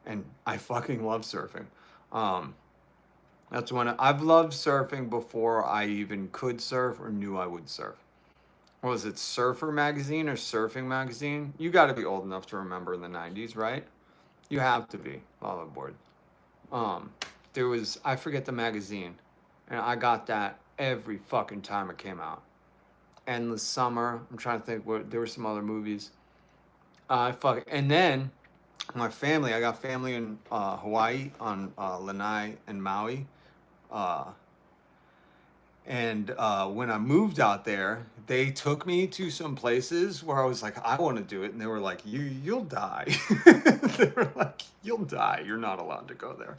And I fucking love surfing. That's when I've loved surfing before I even could surf or knew I would surf. What was it, Surfer Magazine or Surfing Magazine? You got to be old enough to remember in the 90s, right? You have to be, board. There was, I forget the magazine, and I got that every fucking time it came out. Endless Summer. I'm trying to think what there were some other movies. And then my family. I got family in Hawaii on Lanai and Maui. And when I moved out there, they took me to some places where I was like, I want to do it. And they were like, you'll die. They were like, you'll die. You're not allowed to go there.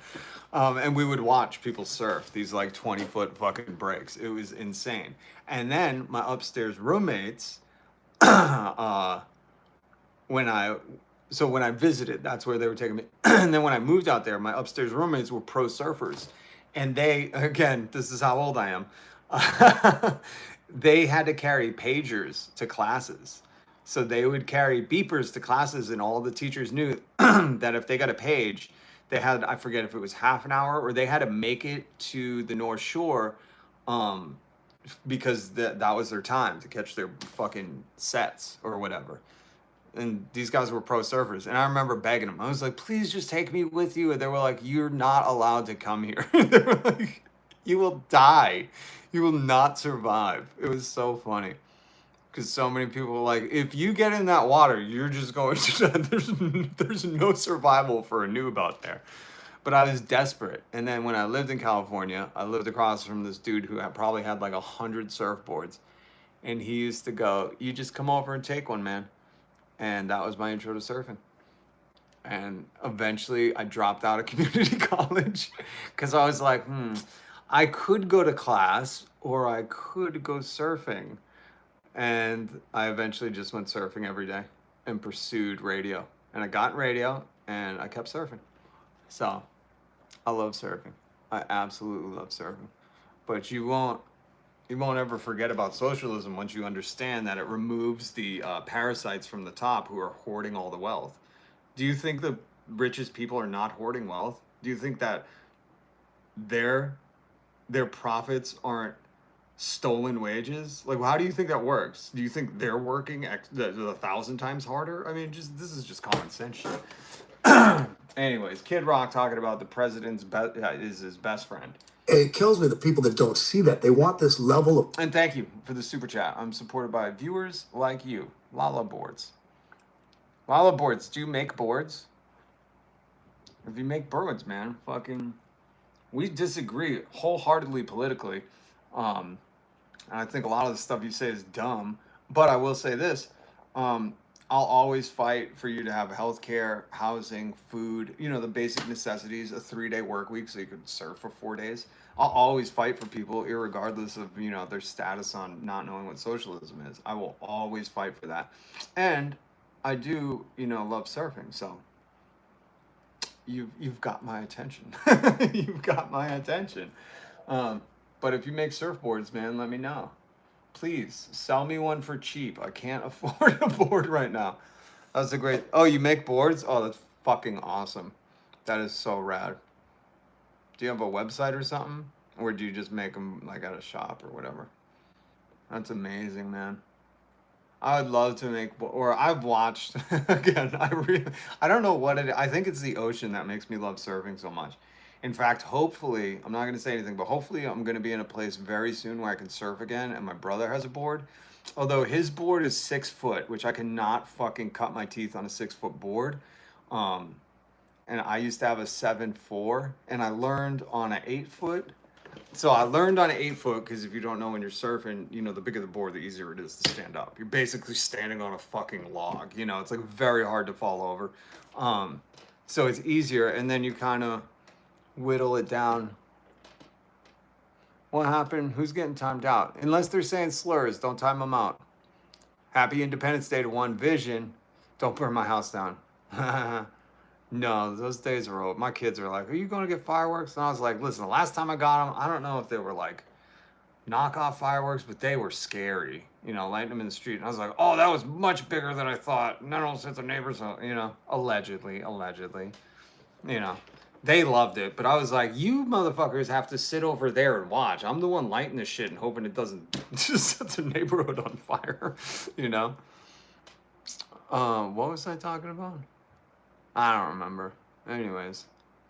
And we would watch people surf these like 20-foot fucking breaks. It was insane. And then my upstairs roommates, when I visited, that's where they were taking me. And then when I moved out there, my upstairs roommates were pro surfers. And they, again, this is how old I am. They had to carry pagers to classes. So they would carry beepers to classes, and all the teachers knew that if they got a page, they had, I forget if it was half an hour, or they had to make it to the North Shore because that was their time to catch their fucking sets or whatever. And these guys were pro surfers. And I remember begging them. I was like, please just take me with you. And they were like, you're not allowed to come here. They were like, you will die. You will not survive. It was so funny. Because so many people were like, if you get in that water, you're just going to die. There's no survival for a noob out there. But I was desperate. And then when I lived in California, I lived across from this dude who probably had like 100 surfboards. And he used to go, you just come over and take one, man. And that was my intro to surfing. And eventually I dropped out of community college because I was like, I could go to class or I could go surfing. And I eventually just went surfing every day and pursued radio. And I got radio and I kept surfing. So I love surfing. I absolutely love surfing. But you won't ever forget about socialism once you understand that it removes the parasites from the top who are hoarding all the wealth. Do you think the richest people are not hoarding wealth? Do you think that their profits aren't stolen wages? Like, how do you think that works? Do you think they're working 1,000 times harder? I mean, this is just common sense shit. Anyways, Kid Rock talking about the president's is his best friend. It kills me, the people that don't see that. They want this level of... And thank you for the super chat. I'm supported by viewers like you. Lala Boards. Lala Boards, do you make boards? If you make boards, man, fucking... We disagree wholeheartedly politically. And I think a lot of the stuff you say is dumb. But I will say this. I'll always fight for you to have healthcare, housing, food, the basic necessities, a 3-day work week so you could surf for 4 days. I'll always fight for people irregardless of, their status on not knowing what socialism is. I will always fight for that. And I do, love surfing. So you've got my attention. You've got my attention. But if you make surfboards, man, let me know. Please sell me one for cheap. I can't afford a board right now. That's a great... Oh, you make boards? Oh, that's fucking awesome. That is so rad. Do you have a website or something? Or do you just make them like at a shop or whatever? That's amazing, man. I would love to make... Or I've watched... Again, I don't know what it is. I think it's the ocean that makes me love surfing so much. In fact, hopefully, I'm not going to say anything, but hopefully I'm going to be in a place very soon where I can surf again, and my brother has a board. Although his board is 6 foot, which I cannot fucking cut my teeth on a 6-foot board. And I used to have a 7.4, and I learned on an 8-foot. So I learned on an 8-foot because if you don't know when you're surfing, the bigger the board, the easier it is to stand up. You're basically standing on a fucking log. It's like very hard to fall over. So it's easier, and then you kind of whittle it down. What happened? Who's getting timed out? Unless they're saying slurs, don't time them out. Happy Independence Day to One Vision. Don't burn my house down. No, those days are over. My kids are like, are you going to get fireworks? And I was like, listen, the last time I got them, I don't know if they were like knockoff fireworks, but they were scary. Lighting them in the street. And I was like, oh, that was much bigger than I thought. And then all the neighbors, allegedly. They loved it, but I was like, you motherfuckers have to sit over there and watch. I'm the one lighting this shit and hoping it doesn't just set the neighborhood on fire, you know? What was I talking about? I don't remember. Anyways,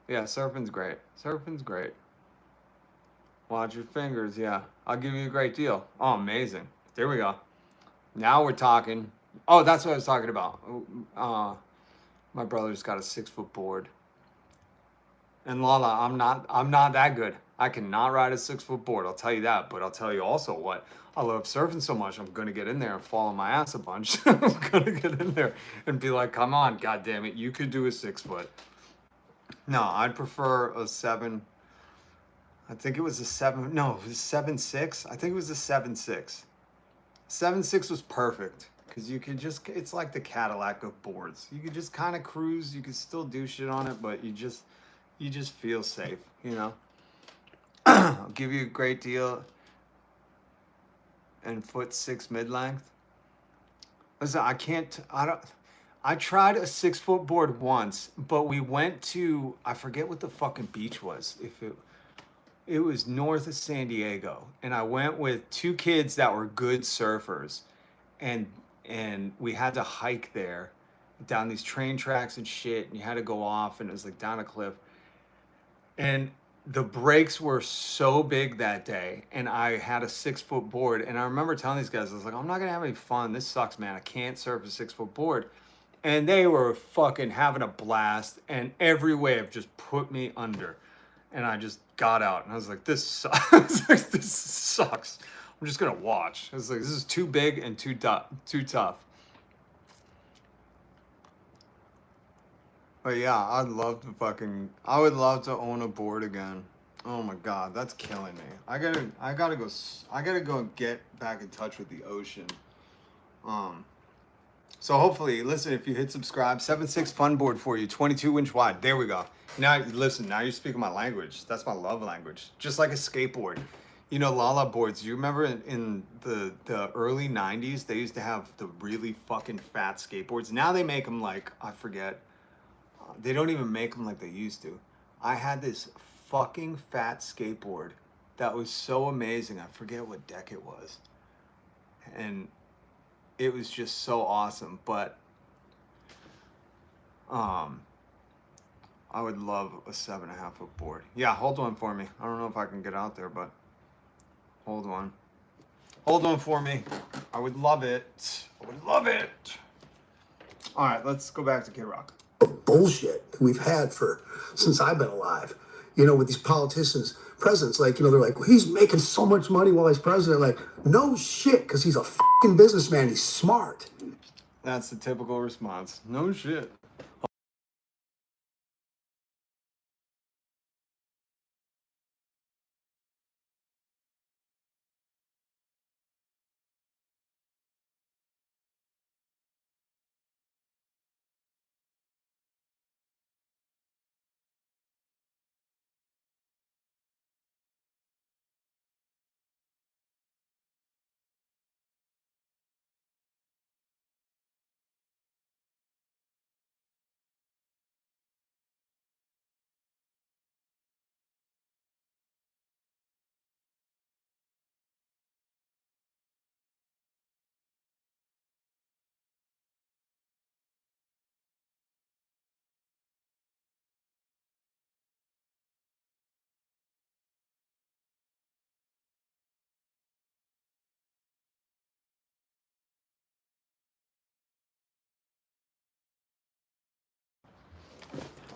yeah, surfing's great. Surfing's great. Watch your fingers, yeah. I'll give you a great deal. Oh, amazing. There we go. Now we're talking. Oh, that's what I was talking about. My brother's got a 6-foot board. And Lala, I'm not that good. I cannot ride a 6-foot board, I'll tell you that. But I'll tell you also what, I love surfing so much, I'm gonna get in there and fall on my ass a bunch. I'm gonna get in there and be like, come on, god damn it, you could do a 6-foot. No, I'd prefer a 7. I think it was a 7. No, it was 7.6. I think it was a 7.6. 7.6 was perfect because you could just, it's like the Cadillac of boards. You could just kind of cruise. You could still do shit on it, but you just feel safe, you know? I'll give you a great deal. And 1.6 mid-length. Listen, I tried a 6-foot board once, but we went to, I forget what the fucking beach was. It was north of San Diego, and I went with 2 kids that were good surfers, and we had to hike there down these train tracks and shit, and you had to go off, and it was like down a cliff. And the breaks were so big that day, and I had a 6-foot board, and I remember telling these guys, I was like, I'm not gonna have any fun. This sucks, man. I can't surf a 6-foot board. And they were fucking having a blast, and every wave just put me under. And I just got out, and I was like, this sucks. This sucks. I'm just gonna watch. I was like, this is too big and too tough. But yeah, I would love to own a board again. Oh my god, that's killing me. I gotta go and get back in touch with the ocean. So hopefully, listen, if you hit subscribe, 7.6 fun board for you, 22-inch wide. There we go. Now, listen, now you're speaking my language. That's my love language. Just like a skateboard. You know, Lala boards, you remember in the early 90s, they used to have the really fucking fat skateboards. Now they make them like, I forget, they don't even make them like they used to. I had this fucking fat skateboard that was so amazing. I forget what deck it was. And it was just so awesome, but I would love a 7.5-foot board. Yeah, hold on for me. I don't know if I can get out there, but hold on. Hold on for me. I would love it. I would love it. All right, let's go back to K-Rock. Bullshit that we've had since I've been alive. You know, with these politicians, presidents, like, you know, they're like, well, he's making so much money while he's president. Like, no shit, because he's a fucking businessman. He's smart. That's the typical response. No shit.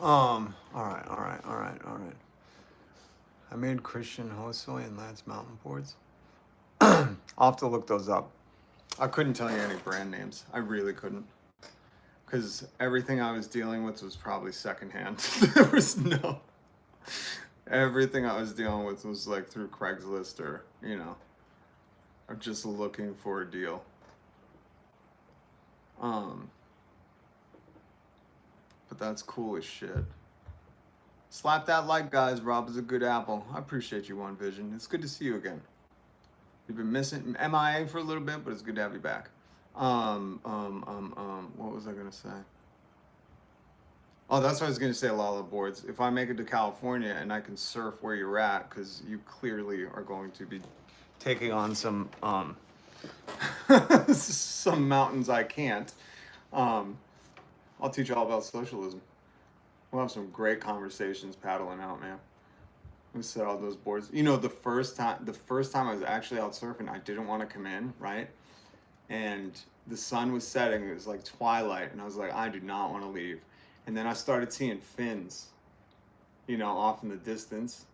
All right. I made Christian Hosoi and Lance mountain boards. I'll have to look those up. I couldn't tell you any brand names. I really couldn't. Because everything I was dealing with was probably secondhand. There was no... Everything I was dealing with was like through Craigslist or, you know, or just looking for a deal. But that's cool as shit. Slap that like, guys. Rob is a good apple. I appreciate you, One Vision. It's good to see you again. You've been missing MIA for a little bit, but it's good to have you back. What was I gonna say? Oh, that's what I was going to say, a lot of the boards. If I make it to California and I can surf where you're at, because you clearly are going to be taking on some some mountains I can't, I'll teach you all about socialism. We'll have some great conversations paddling out, man. We set all those boards. You know, the first time I was actually out surfing, I didn't want to come in, right? And the sun was setting. It was like twilight, and I was like, I do not want to leave. And then I started seeing fins, you know, off in the distance.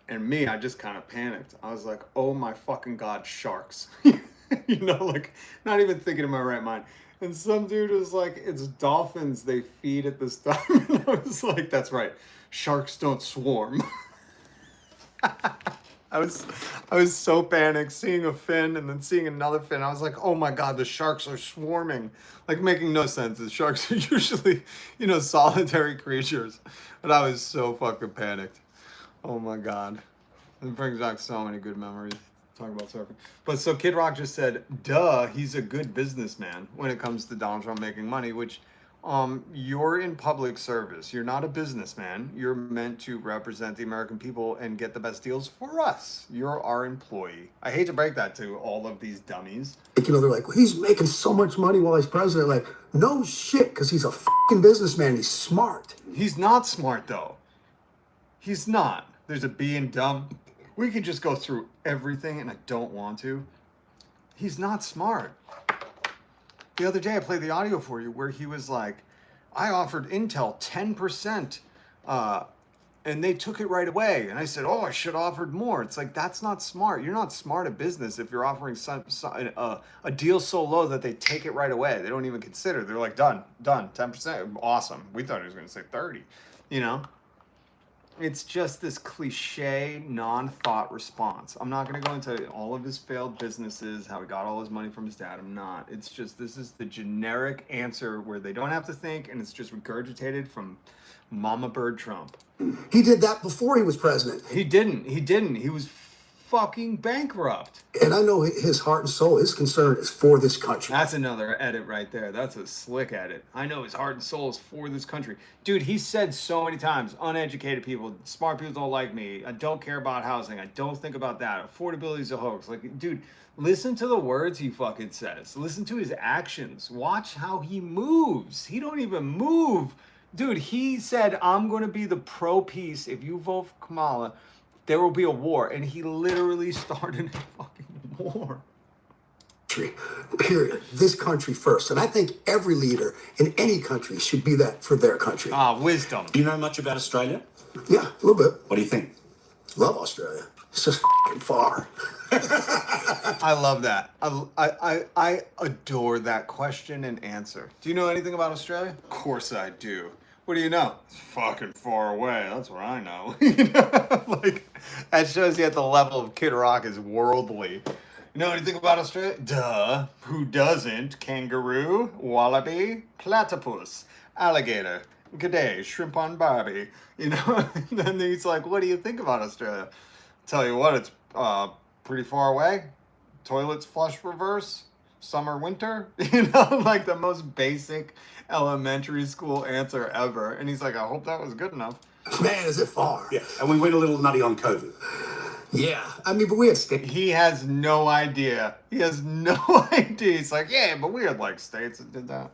And me, I just kind of panicked. I was like, oh my fucking God, sharks. You know, like, not even thinking in my right mind. And some dude was like, it's dolphins, they feed at this time. And I was like, that's right, sharks don't swarm. I was so panicked seeing a fin and then seeing another fin. I was like, oh my God, the sharks are swarming. Like, making no sense. The sharks are usually, you know, solitary creatures. But I was so fucking panicked. Oh my God. It brings back so many good memories. Talking about surfing. But so Kid Rock just said, duh, he's a good businessman when it comes to Donald Trump making money, which you're in public service. You're not a businessman. You're meant to represent the American people and get the best deals for us. You're our employee. I hate to break that to all of these dummies. You know, they're like, well, he's making so much money while he's president. Like, no shit, because he's a fucking businessman. He's smart. He's not smart, though. He's not. There's a being dumb. We could just go through everything, and I don't want to. He's not smart. The other day, I played the audio for you where he was like, I offered Intel 10%, and they took it right away. And I said, oh, I should have offered more. It's like, that's not smart. You're not smart at business if you're offering a deal so low that they take it right away. They don't even consider. They're like, done, 10%. Awesome. We thought he was going to say 30, you know? It's just this cliche, non-thought response. I'm not going to go into all of his failed businesses, how he got all his money from his dad. I'm not. It's just, this is the generic answer where they don't have to think, and it's just regurgitated from Mama Bird Trump. He did that before he was president. He didn't. He was fucking bankrupt. And I know his heart and soul, his concern is for this country. That's another edit right there. That's a slick edit. I know his heart and soul is for this country. Dude, he said so many times, uneducated people, smart people don't like me. I don't care about housing. I don't think about that. Affordability is a hoax. Like, dude, listen to the words he fucking says. Listen to his actions. Watch how he moves. He don't even move. Dude, he said, I'm going to be the pro-peace. If you vote for Kamala, there will be a war. And he literally started a fucking war. Period. This country first. And I think every leader in any country should be that for their country. Wisdom. Do you know much about Australia? Yeah, a little bit. What do you think? Love Australia. It's just f***ing far. I love that. I adore that question and answer. Do you know anything about Australia? Of course I do. What do you know? It's fucking far away. That's what I know. You know? Like, that shows you at the level of Kid Rock is worldly. You know anything about Australia? Duh. Who doesn't? Kangaroo, wallaby, platypus, alligator, g'day, shrimp on Barbie. You know? And then he's like, what do you think about Australia? Tell you what, it's pretty far away. Toilets flush reverse. Summer, winter. You know, like the most basic elementary school answer ever. And he's like, I hope that was good enough. Man, is it far. Yeah, and we went a little nutty on COVID. Yeah, I mean, but we had He has no idea. He has no idea. He's like, yeah, but we had like states that did that.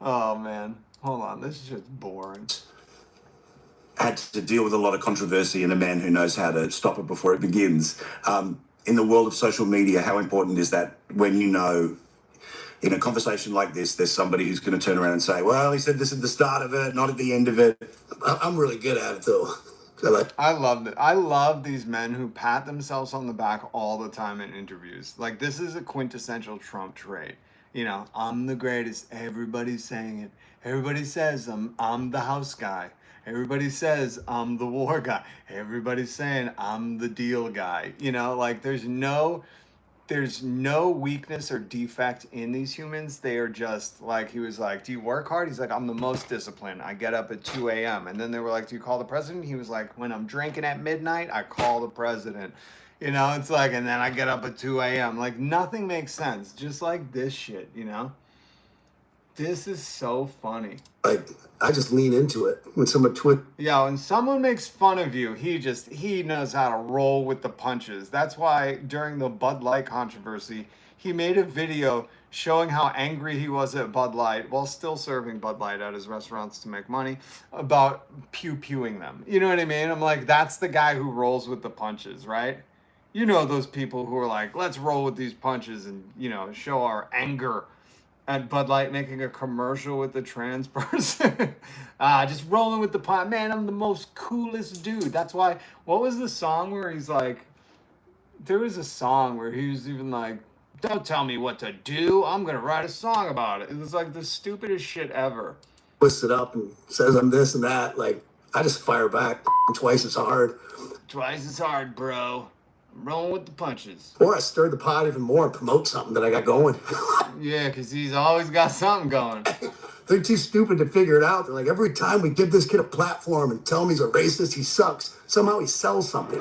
Oh, man. Hold on. This is just boring. Had to deal with a lot of controversy and a man who knows how to stop it before it begins. In the world of social media, how important is that when you know in a conversation like this, there's somebody who's going to turn around and say, well, he said this at the start of it, not at the end of it. I'm really good at it, though. I love it. I love these men who pat themselves on the back all the time in interviews. Like, this is a quintessential Trump trait. You know, I'm the greatest. Everybody's saying it. Everybody says I'm the house guy. Everybody says I'm the war guy. Everybody's saying I'm the deal guy. You know, like there's no weakness or defect in these humans. They are just like, he was like, do you work hard? He's like, I'm the most disciplined. I get up at 2 a.m. And then they were like, do you call the president? He was like, when I'm drinking at midnight, I call the president. You know, it's like, and then I get up at 2 a.m. Like, nothing makes sense. Just like this shit, you know? This is so funny. Like, I just lean into it when someone Yeah, when someone makes fun of you, he knows how to roll with the punches. That's why during the Bud Light controversy, he made a video showing how angry he was at Bud Light while still serving Bud Light at his restaurants to make money about pew-pewing them. You know what I mean? I'm like, that's the guy who rolls with the punches, right? You know those people who are like, let's roll with these punches and, show our anger at Bud Light making a commercial with the trans person. Just rolling with the pot. Man, I'm the most coolest dude. That's why, what was the song where he's like, there was a song where he was even like, don't tell me what to do. I'm going to write a song about it. It was like the stupidest shit ever. twists it up and says I'm this and that, like, I just fire back twice as hard. Twice as hard, bro. I'm rolling with the punches. Or I stir the pot even more and promote something that I got going. Yeah, because he's always got something going. They're too stupid to figure it out. They're like, every time we give this kid a platform and tell him he's a racist, he sucks. Somehow he sells something.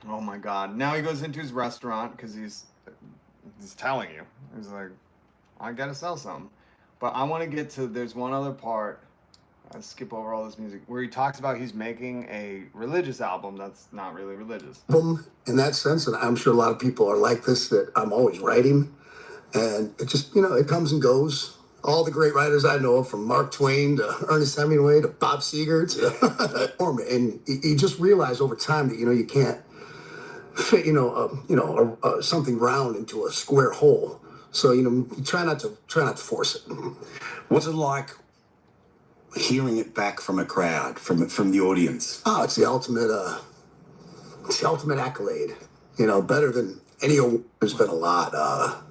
Oh my God. Now he goes into his restaurant because he's telling you. He's like, I gotta sell something. But I want to get to, there's one other part. I skip over all this music where he talks about he's making a religious album that's not really religious. In that sense, and I'm sure a lot of people are like this, that I'm always writing. And it just, it comes and goes. All the great writers I know, from Mark Twain to Ernest Hemingway to Bob Seger to and you just realize over time that you can't fit something round into a square hole. So you try not to force it. What's it like hearing it back from a crowd, from the audience? Oh, it's the ultimate accolade. Better than any award. There's been a lot.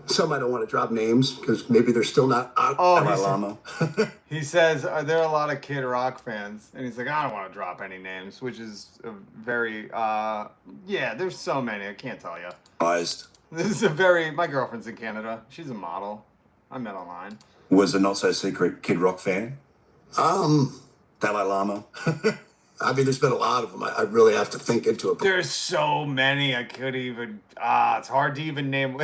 Some I don't want to drop names because maybe they're still not out. Lama. He says, are there a lot of Kid Rock fans? And he's like, I don't want to drop any names, which is a very, there's so many, I can't tell you. This is my girlfriend's in Canada. She's a model. I met online. Was a not-so-secret Kid Rock fan? Dalai Lama? I mean, there's been a lot of them. I really have to think into it. There's so many I could even, it's hard to even name.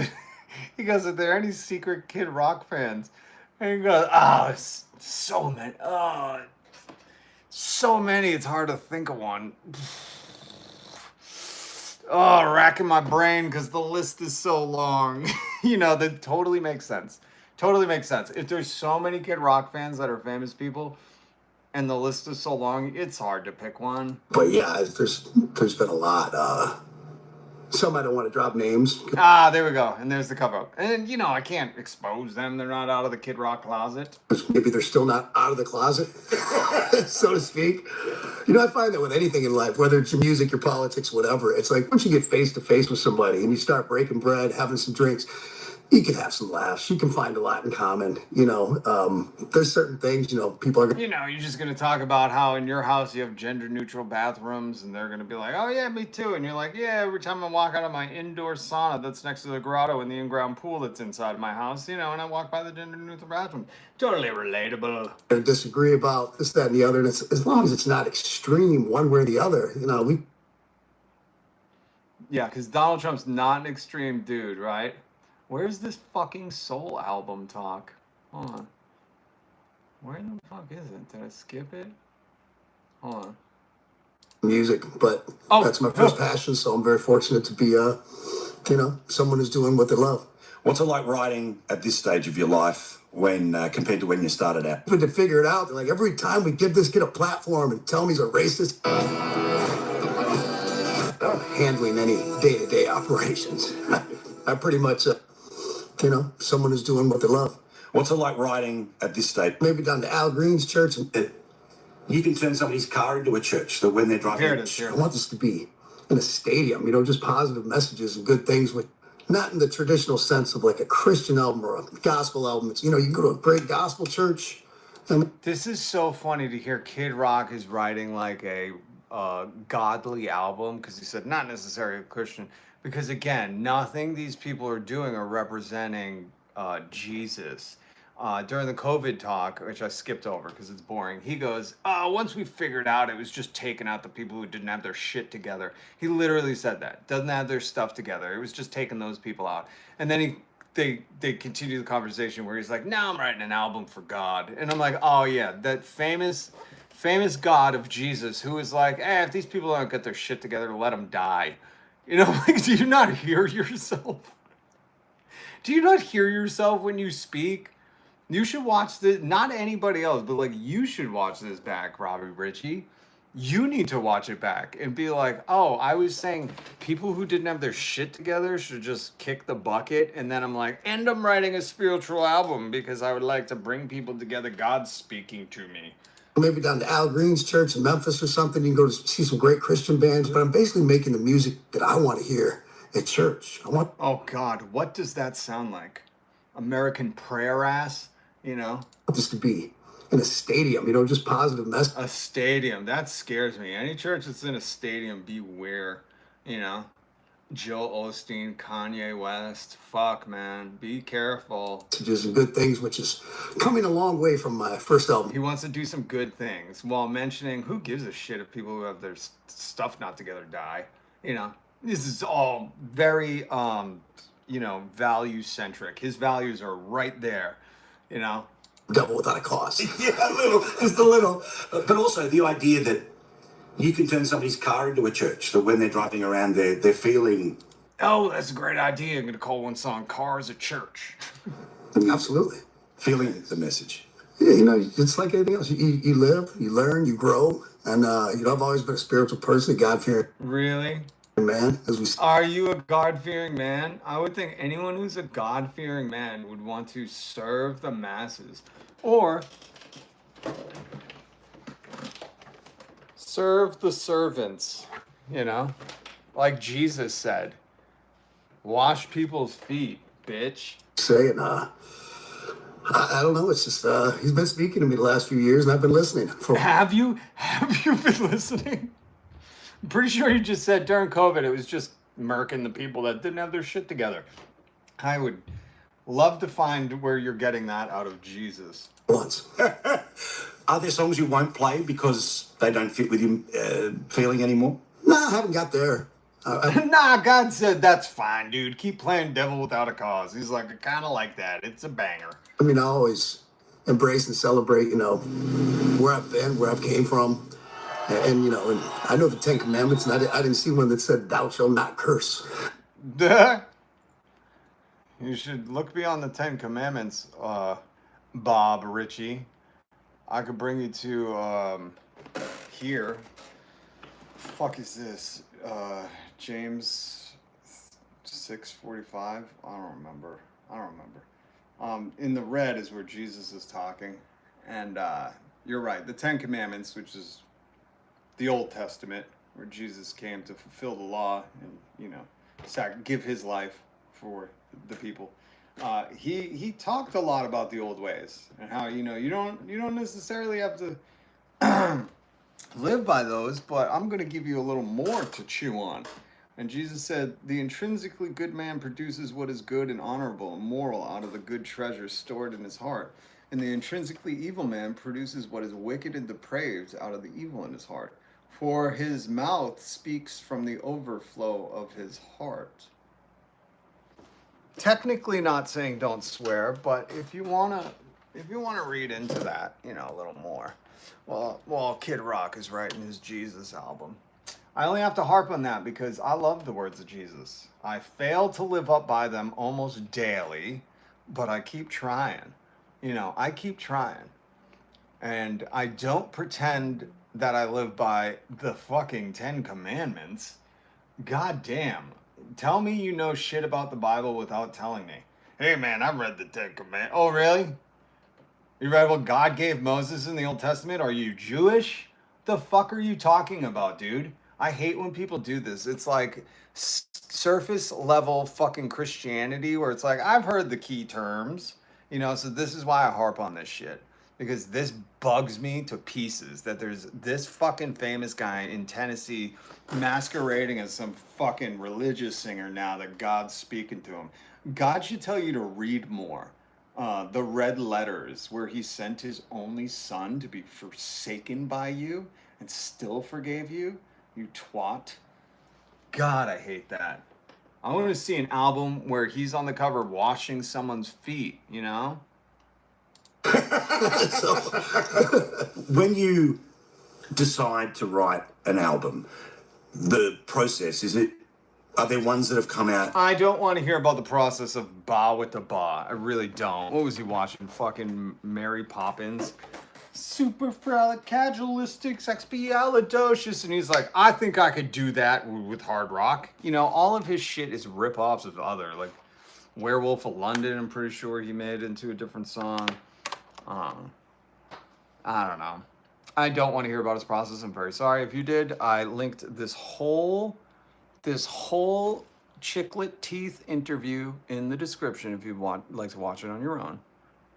He goes, are there any secret Kid Rock fans? And he goes, it's so many. So many, it's hard to think of one. Racking my brain because the list is so long. That totally makes sense. Totally makes sense. If there's so many Kid Rock fans that are famous people and the list is so long, it's hard to pick one. But yeah, there's been a lot. Some I don't want to drop names. There we go. And there's the cover up. And, I can't expose them. They're not out of the Kid Rock closet. Maybe they're still not out of the closet, so to speak. I find that with anything in life, whether it's your music, your politics, whatever, it's like once you get face to face with somebody and you start breaking bread, having some drinks, you can have some laughs. You can find a lot in common. There's certain things, people are. You're just going to talk about how in your house you have gender neutral bathrooms and they're going to be like, oh yeah, me too. And you're like, yeah, every time I walk out of my indoor sauna that's next to the grotto and the in-ground pool that's inside my house, and I walk by the gender neutral bathroom. Totally relatable. And disagree about this, that, and the other. And it's, as long as it's not extreme one way or the other, Yeah, because Donald Trump's not an extreme dude, right? Where's this fucking Soul album talk? Hold on. Where the fuck is it? Did I skip it? Hold on. Music, but that's my first passion, so I'm very fortunate to be, someone who's doing what they love. What's it like writing at this stage of your life when compared to when you started out? But to figure it out, like every time we give this kid a platform and tell him he's a racist, handling any day-to-day operations. I pretty much, someone who's doing what they love. What's it like writing at this stage? Maybe down to Al Green's church. And you can turn somebody's car into a church, that when they're driving. I want this to be in a stadium, just positive messages and good things, with not in the traditional sense of like a Christian album or a gospel album. It's, you can go to a great gospel church. This is so funny to hear Kid Rock is writing like a godly album, because he said not necessarily Christian, because again, nothing these people are doing are representing Jesus. During the COVID talk, which I skipped over because it's boring, he goes, once we figured out it was just taking out the people who didn't have their shit together. He literally said that. Doesn't have their stuff together. It was just taking those people out. And then he they continue the conversation where he's like, now I'm writing an album for God. And I'm like, oh yeah, that famous God of Jesus who is like, if these people don't get their shit together, let them die. You know, like, do you not hear yourself? Do you not hear yourself when you speak? You should watch this, not anybody else, but like you should watch this back, Robbie Ritchie. You need to watch it back and be like, oh, I was saying people who didn't have their shit together should just kick the bucket. And then I'm like, and I'm writing a spiritual album because I would like to bring people together. God's speaking to me. Maybe down to Al Green's church in Memphis or something. You can go to see some great Christian bands. But I'm basically making the music that I want to hear at church. Oh God, what does that sound like? American prayer ass, you know? This to be in a stadium, you know, just positive message. A stadium, that scares me. Any church that's in a stadium, beware, you know? Joel Osteen, Kanye West, fuck, man, be careful. Messages and good things, which is coming a long way from my first album. He wants to do some good things while mentioning who gives a shit if people who have their stuff not together die, you know? This is all very, you know, value centric. His values are right there, you know? Devil without a cause. Yeah, a little, just a little. But also the idea that you can turn somebody's car into a church, that when they're driving around, they're feeling... Oh, that's a great idea. I'm going to call one song Cars a Church. Absolutely. Feeling the message. Yeah, you know, it's like anything else. You live, you learn, you grow. And, you know, I've always been a spiritual person, a God-fearing Really? man. Are you a God-fearing man? I would think anyone who's a God-fearing man would want to serve the masses. Or serve the servants, you know? Like Jesus said, wash people's feet, bitch. Saying, I don't know. It's just, he's been speaking to me the last few years, and I've been listening. Have you been listening? I'm pretty sure you just said during COVID it was just murking the people that didn't have their shit together. I would love to find where you're getting that out of Jesus. Once. Are there songs you won't play because they don't fit with your feeling anymore? Nah, I haven't got there. Nah, God said that's fine, dude. Keep playing Devil Without a Cause. He's like, I kind of like that. It's a banger. I mean, I always embrace and celebrate, you know, where I've been, where I've came from. And you know, and I know the Ten Commandments, and I didn't see one that said, thou shalt not curse. Duh. You should look beyond the Ten Commandments, Bob Ritchie. I could bring you to here. Fuck is this? James 6:45. I don't remember. In the red is where Jesus is talking, and you're right. The Ten Commandments, which is the Old Testament, where Jesus came to fulfill the law and, you know, give his life for the people. He talked a lot about the old ways and how, you know, you don't necessarily have to live by those, but I'm going to give you a little more to chew on. And Jesus said, the intrinsically good man produces what is good and honorable and moral out of the good treasure stored in his heart. And the intrinsically evil man produces what is wicked and depraved out of the evil in his heart. For his mouth speaks from the overflow of his heart. Technically not saying don't swear, but if you wanna read into that, you know, a little more. Well, Kid Rock is writing his Jesus album. I only have to harp on that because I love the words of Jesus. I fail to live up by them almost daily, but I keep trying. You know, I keep trying. And I don't pretend that I live by the fucking 10 Commandments. God damn. Tell me you know shit about the Bible without telling me. Hey man, I read the 10 Commandments. Oh really? You read what God gave Moses in the Old Testament? Are you Jewish? The fuck are you talking about, dude? I hate when people do this. It's like surface level fucking Christianity where it's like, I've heard the key terms, you know, so this is why I harp on this shit. Because this bugs me to pieces that there's this fucking famous guy in Tennessee masquerading as some fucking religious singer now that God's speaking to him. God should tell you to read more. The red letters where he sent his only son to be forsaken by you and still forgave you. You twat. God, I hate that. I want to see an album where he's on the cover washing someone's feet, you know? So, When you decide to write an album, the process, are there ones that have come out? I don't want to hear about the process of Ba with the Ba. I really don't. What was he watching? Fucking Mary Poppins? Superfracallistics, and he's like, I think I could do that with hard rock. You know, all of his shit is rip-offs of other, like Werewolf of London, I'm pretty sure he made into a different song. I don't know. I don't want to hear about his process. I'm very sorry if you did. I linked this whole Chiclet Teeth interview in the description if you like to watch it on your own.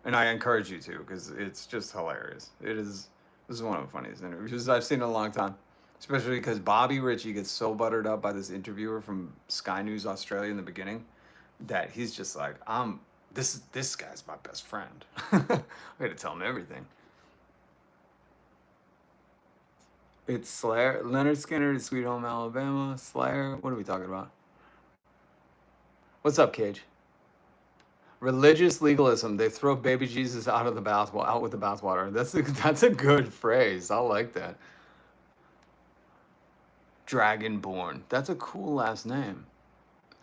And I encourage you to, because it's just hilarious. This is one of the funniest interviews I've seen in a long time. Especially because Bobby Ritchie gets so buttered up by this interviewer from Sky News Australia in the beginning that he's just like, this guy's my best friend. I gotta tell him everything. It's Slayer, Leonard Skinner, Sweet Home Alabama, Slayer. What are we talking about? What's up, Cage? Religious legalism. They throw baby Jesus out with the bathwater. That's a good phrase. I like that. Dragonborn. That's a cool last name.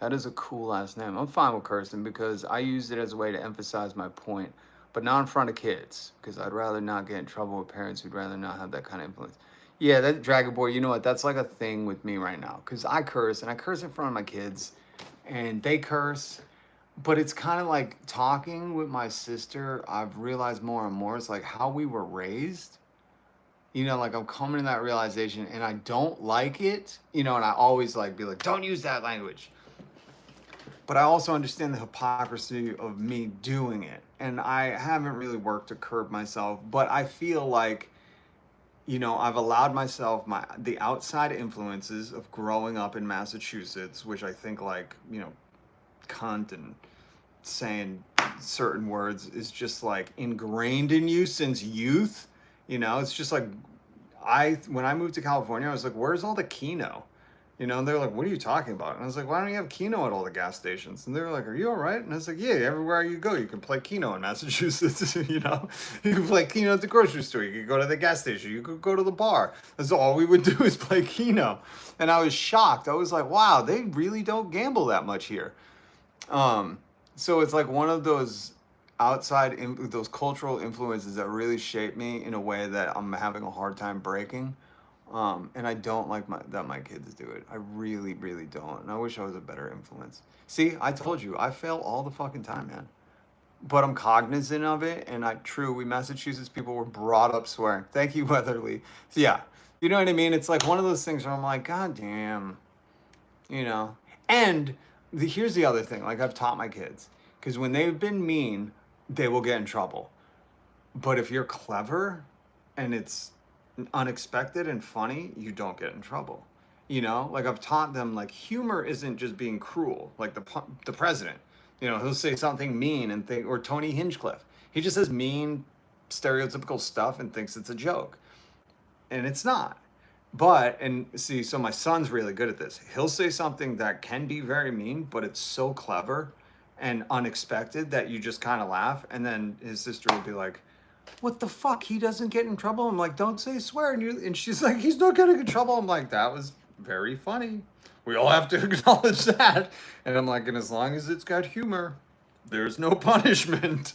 That is a cool last name. I'm fine with cursing because I used it as a way to emphasize my point, but not in front of kids, because I'd rather not get in trouble with parents who'd rather not have that kind of influence. Yeah, that Dragonborn, you know what? That's like a thing with me right now, because I curse, and I curse in front of my kids, and they curse. But it's kind of like talking with my sister. I've realized more and more, it's like how we were raised. You know, like I'm coming to that realization and I don't like it, you know, and I always like be like, don't use that language. But I also understand the hypocrisy of me doing it. And I haven't really worked to curb myself, but I feel like, you know, I've allowed myself the outside influences of growing up in Massachusetts, which I think like, you know, cunt and saying certain words is just like ingrained in you since youth. You know, it's just like when I moved to California, I was like, where's all the Kino? You know, and they're like, what are you talking about? And I was like, why don't you have Kino at all the gas stations? And they were like, are you all right? And I was like, yeah, everywhere you go, you can play Kino in Massachusetts. You know, you can play Kino at the grocery store. You could go to the gas station. You could go to the bar. That's all we would do is play Kino. And I was shocked. I was like, wow, they really don't gamble that much here. So it's like one of those those cultural influences that really shape me in a way that I'm having a hard time breaking. And I don't like that my kids do it. I really, really don't. And I wish I was a better influence. See, I told you, I fail all the fucking time, man. But I'm cognizant of it. And we Massachusetts people were brought up swearing. Thank you, Weatherly. So yeah, you know what I mean? It's like one of those things where I'm like, God damn, you know. And here's the other thing. Like I've taught my kids, because when they've been mean, they will get in trouble. But if you're clever and it's unexpected and funny, you don't get in trouble. You know, like I've taught them, like humor isn't just being cruel. Like the president, you know, he'll say something mean or Tony Hinchcliffe. He just says mean, stereotypical stuff and thinks it's a joke. And it's not. So my son's really good at this. He'll say something that can be very mean, but it's so clever and unexpected that you just kind of laugh. And then his sister will be like, what the fuck? He doesn't get in trouble? I'm like, don't say swear. And she's like, he's not getting in trouble. I'm like, that was very funny. We all have to acknowledge that. And I'm like, and as long as it's got humor, there's no punishment.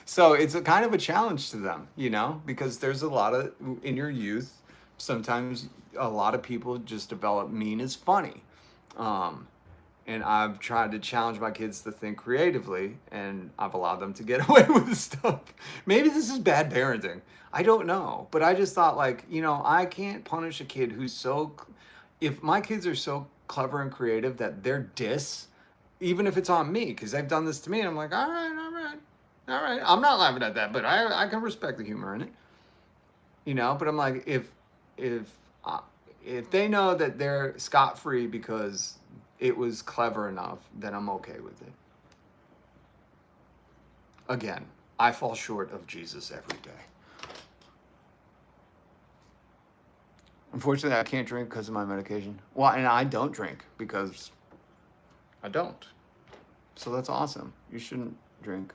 So it's a kind of a challenge to them, you know, because there's a lot of, in your youth, sometimes a lot of people just develop mean as funny. And I've tried to challenge my kids to think creatively, and I've allowed them to get away with stuff. Maybe this is bad parenting. I don't know. But I just thought, like, you know, I can't punish a kid who's if my kids are so clever and creative that they're even if it's on me, because they've done this to me, and I'm like, all right. I'm not laughing at that, but I can respect the humor in it. You know, but I'm like, if they know that they're scot-free because it was clever enough, then I'm okay with it. Again, I fall short of Jesus every day. Unfortunately, I can't drink because of my medication. Well, and I don't drink because I don't. So that's awesome. You shouldn't drink.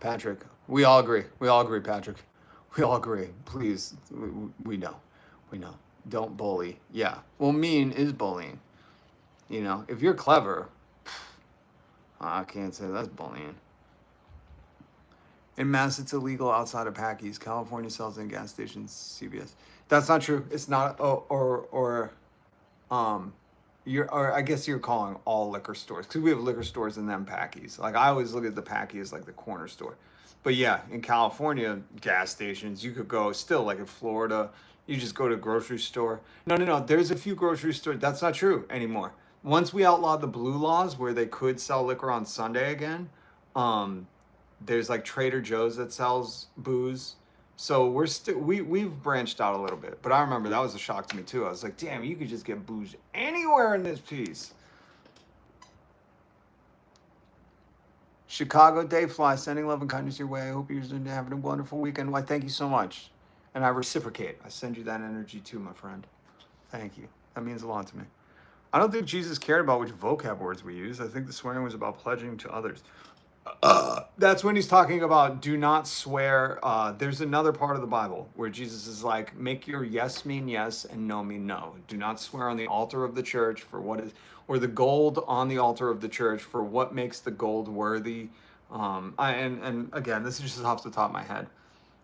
Patrick, we all agree. We all agree, Patrick. We all agree. Please, we know. We know. Don't bully. Yeah. Well, mean is bullying. You know, if you're clever, I can't say that's bullying. In Mass, it's illegal outside of Packies. California sells in gas stations, CVS. That's not true. It's not. Or I guess you're calling all liquor stores, because we have liquor stores and then Packies. Like, I always look at the Packy as like the corner store. But yeah, in California, gas stations, you could go still, like in Florida, you just go to a grocery store. No. There's a few grocery stores. That's not true anymore. Once we outlawed the blue laws where they could sell liquor on Sunday again, there's like Trader Joe's that sells booze. So we've branched out a little bit. But I remember that was a shock to me too. I was like, damn, you could just get booze anywhere in this piece. Chicago Dayfly, sending love and kindness your way. I hope you're having a wonderful weekend. Why, thank you so much. And I reciprocate. I send you that energy too, my friend. Thank you. That means a lot to me. I don't think Jesus cared about which vocab words we use. I think the swearing was about pledging to others. That's when he's talking about do not swear. There's another part of the Bible where Jesus is like, make your yes mean yes and no mean no. Do not swear on the altar of the church for what is, or the gold on the altar of the church for what makes the gold worthy. And again, this is just off the top of my head,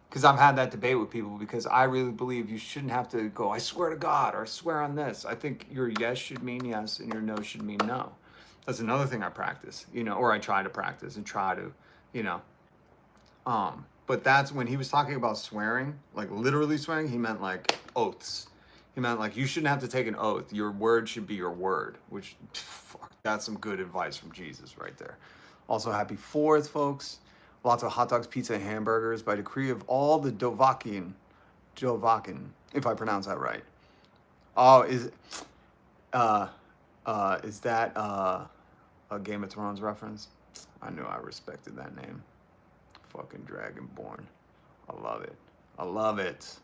because I've had that debate with people, because I really believe you shouldn't have to go, I swear to God, or I swear on this. I think your yes should mean yes and your no should mean no. That's another thing I practice, you know, or I try to practice and try to, you know. But that's when he was talking about swearing, like literally swearing, he meant like oaths. He meant like you shouldn't have to take an oath. Your word should be your word, which, fuck, that's some good advice from Jesus right there. Also, happy 4th, folks. Lots of hot dogs, pizza, and hamburgers by decree of all the Dovahkiin, if I pronounce that right. Oh, is that a Game of Thrones reference? I knew I respected that name. Fucking Dragonborn. I love it. I love it.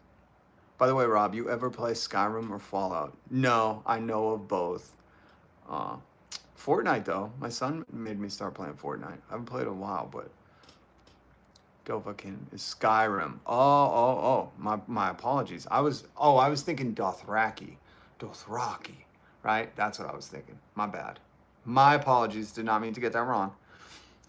By the way, Rob, you ever play Skyrim or Fallout? No, I know of both. Fortnite, though. My son made me start playing Fortnite. I haven't played in a while, but Dovahkiin is Skyrim. Oh. My apologies. I was thinking Dothraki, right? That's what I was thinking. My bad. My apologies. Did not mean to get that wrong.